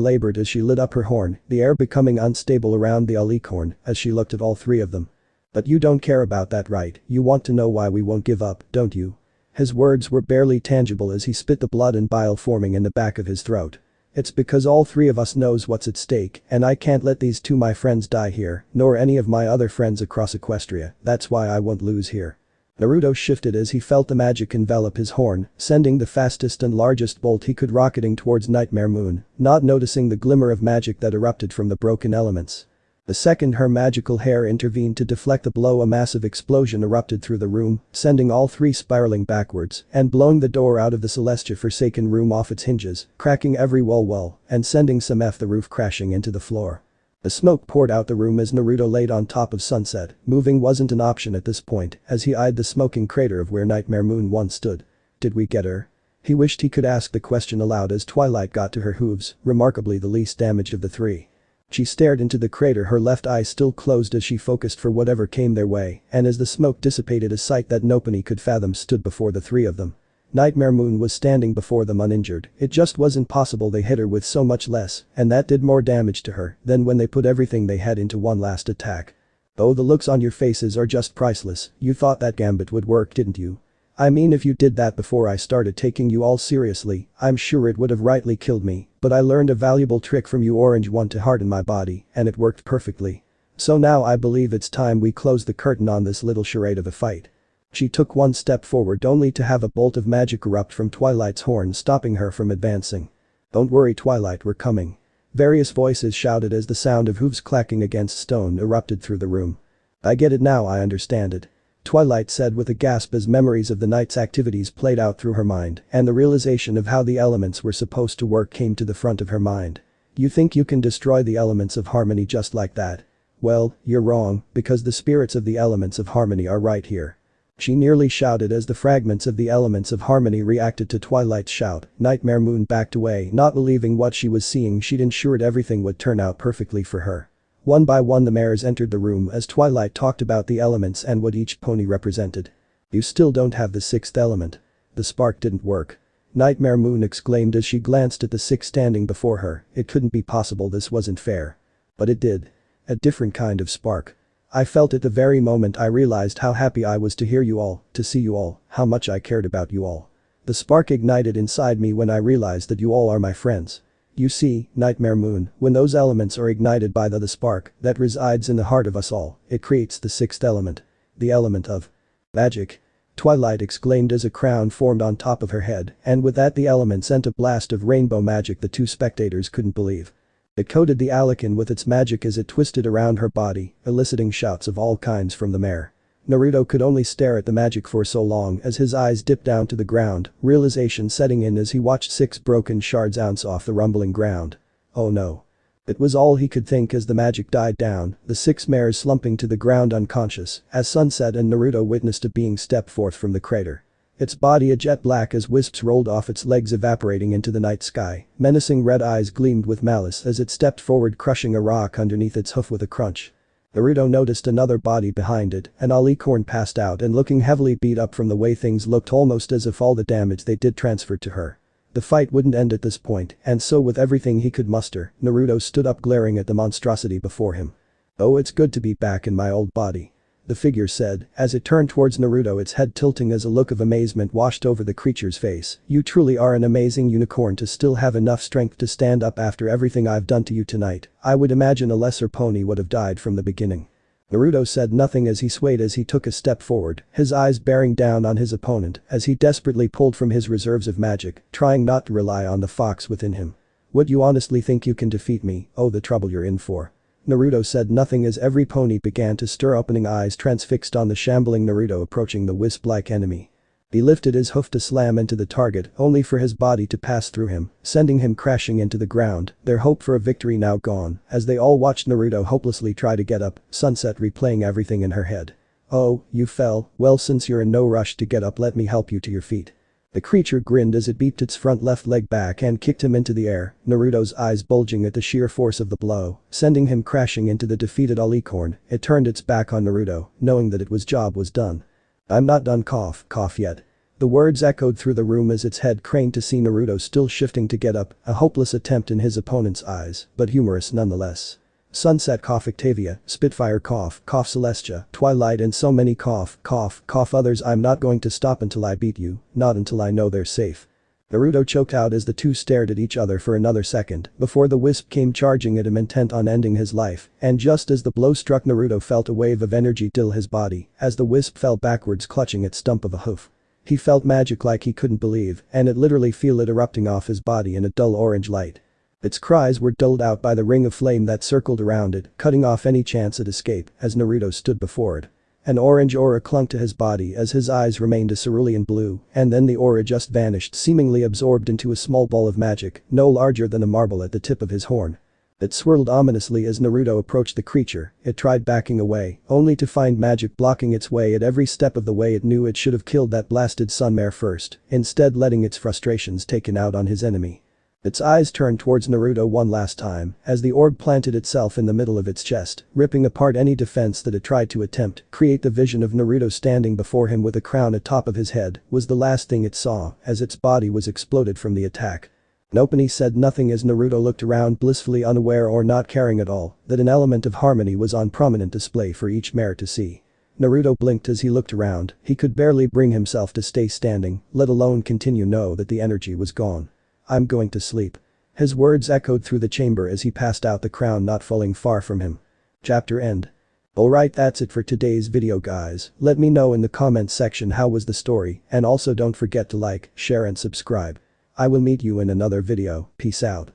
labored as she lit up her horn, the air becoming unstable around the alicorn as she looked at all 3 of them. But you don't care about that, right? You want to know why we won't give up, don't you? His words were barely tangible as he spit the blood and bile forming in the back of his throat. It's because all 3 of us knows what's at stake, and I can't let these 2 my friends die here, nor any of my other friends across Equestria. That's why I won't lose here. Naruto shifted as he felt the magic envelop his horn, sending the fastest and largest bolt he could rocketing towards Nightmare Moon, not noticing the glimmer of magic that erupted from the broken elements. The second her magical hair intervened to deflect the blow, a massive explosion erupted through the room, sending all 3 spiraling backwards and blowing the door out of the Celestia forsaken room off its hinges, cracking every wall and sending some the roof crashing into the floor. The smoke poured out the room as Naruto laid on top of Sunset. Moving wasn't an option at this point as he eyed the smoking crater of where Nightmare Moon once stood. Did we get her? He wished he could ask the question aloud as Twilight got to her hooves, remarkably the least damaged of the 3. She stared into the crater, her left eye still closed as she focused for whatever came their way, and as the smoke dissipated a sight that nobody could fathom stood before the 3 of them. Nightmare Moon was standing before them uninjured. It just wasn't possible they hit her with so much less, and that did more damage to her than when they put everything they had into one last attack. Oh, the looks on your faces are just priceless. You thought that gambit would work, didn't you? I mean, if you did that before I started taking you all seriously, I'm sure it would have rightly killed me, but I learned a valuable trick from you Orange One to harden my body, and it worked perfectly. So now I believe it's time we close the curtain on this little charade of a fight. She took one step forward only to have a bolt of magic erupt from Twilight's horn, stopping her from advancing. Don't worry, Twilight, we're coming. Various voices shouted as the sound of hooves clacking against stone erupted through the room. I get it now, I understand it. Twilight said with a gasp as memories of the night's activities played out through her mind and the realization of how the elements were supposed to work came to the front of her mind. You think you can destroy the elements of harmony just like that? Well, you're wrong, because the spirits of the elements of harmony are right here. She nearly shouted as the fragments of the elements of harmony reacted to Twilight's shout. Nightmare Moon backed away, not believing what she was seeing. She'd ensured everything would turn out perfectly for her. One by one the mares entered the room as Twilight talked about the elements and what each pony represented. You still don't have the 6th element. The spark didn't work. Nightmare Moon exclaimed as she glanced at the 6 standing before her. It couldn't be possible, this wasn't fair. But it did. A different kind of spark. I felt it the very moment I realized how happy I was to hear you all, to see you all, how much I cared about you all. The spark ignited inside me when I realized that you all are my friends. You see, Nightmare Moon, when those elements are ignited by the spark that resides in the heart of us all, it creates the 6th element. The element of magic. Twilight exclaimed as a crown formed on top of her head, and with that the element sent a blast of rainbow magic the 2 spectators couldn't believe. It coated the Alican with its magic as it twisted around her body, eliciting shouts of all kinds from the mare. Naruto could only stare at the magic for so long as his eyes dipped down to the ground, realization setting in as he watched 6 broken shards bounce off the rumbling ground. Oh no. It was all he could think as the magic died down, the 6 mares slumping to the ground unconscious as Sunset and Naruto witnessed a being step forth from the crater. Its body a jet black as wisps rolled off its legs evaporating into the night sky, menacing red eyes gleamed with malice as it stepped forward crushing a rock underneath its hoof with a crunch. Naruto noticed another body behind it, an alicorn passed out and looking heavily beat up from the way things looked almost as if all the damage they did transferred to her. The fight wouldn't end at this point, and so with everything he could muster, Naruto stood up glaring at the monstrosity before him. "Oh, it's good to be back in my old body," the figure said, as it turned towards Naruto, its head tilting as a look of amazement washed over the creature's face. "You truly are an amazing unicorn to still have enough strength to stand up after everything I've done to you tonight. I would imagine a lesser pony would have died from the beginning." Naruto said nothing as he swayed as he took a step forward, his eyes bearing down on his opponent as he desperately pulled from his reserves of magic, trying not to rely on the fox within him. "What, you honestly think you can defeat me? Oh, the trouble you're in for." Naruto said nothing as every pony began to stir, opening eyes transfixed on the shambling Naruto approaching the wisp-like enemy. He lifted his hoof to slam into the target only for his body to pass through him, sending him crashing into the ground, their hope for a victory now gone as they all watched Naruto hopelessly try to get up, Sunset replaying everything in her head. "Oh, you fell, well since you're in no rush to get up let me help you to your feet." The creature grinned as it beeped its front left leg back and kicked him into the air, Naruto's eyes bulging at the sheer force of the blow, sending him crashing into the defeated alicorn. It turned its back on Naruto, knowing that its job was done. "I'm not done cough yet." The words echoed through the room as its head craned to see Naruto still shifting to get up, a hopeless attempt in his opponent's eyes, but humorous nonetheless. "SunsetxOctaviaxSpitfirex Celestia, Twilight and so many others. I'm not going to stop until I beat you, not until I know they're safe." Naruto choked out as the two stared at each other for another second before the wisp came charging at him intent on ending his life, and just as the blow struck Naruto felt a wave of energy fill his body as the wisp fell backwards clutching its stump of a hoof. He felt magic like he couldn't believe, and it literally felt it erupting off his body in a dull orange light. Its cries were dulled out by the ring of flame that circled around it, cutting off any chance at escape as Naruto stood before it. An orange aura clung to his body as his eyes remained a cerulean blue, and then the aura just vanished, seemingly absorbed into a small ball of magic, no larger than a marble at the tip of his horn. It swirled ominously as Naruto approached the creature. It tried backing away, only to find magic blocking its way at every step of the way. It knew it should have killed that blasted sun mare first, instead letting its frustrations taken out on his enemy. Its eyes turned towards Naruto one last time as the orb planted itself in the middle of its chest, ripping apart any defense that it tried to attempt. Create the vision of Naruto standing before him with a crown atop of his head was the last thing it saw as its body was exploded from the attack. Nopony said nothing as Naruto looked around, blissfully unaware or not caring at all that an element of harmony was on prominent display for each mare to see. Naruto blinked as he looked around. He could barely bring himself to stay standing, let alone continue. Know that the energy was gone. "I'm going to sleep." His words echoed through the chamber as he passed out, the crown not falling far from him. Chapter end. Alright, that's it for today's video guys. Let me know in the comments section how was the story, and also don't forget to like, share and subscribe. I will meet you in another video. Peace out.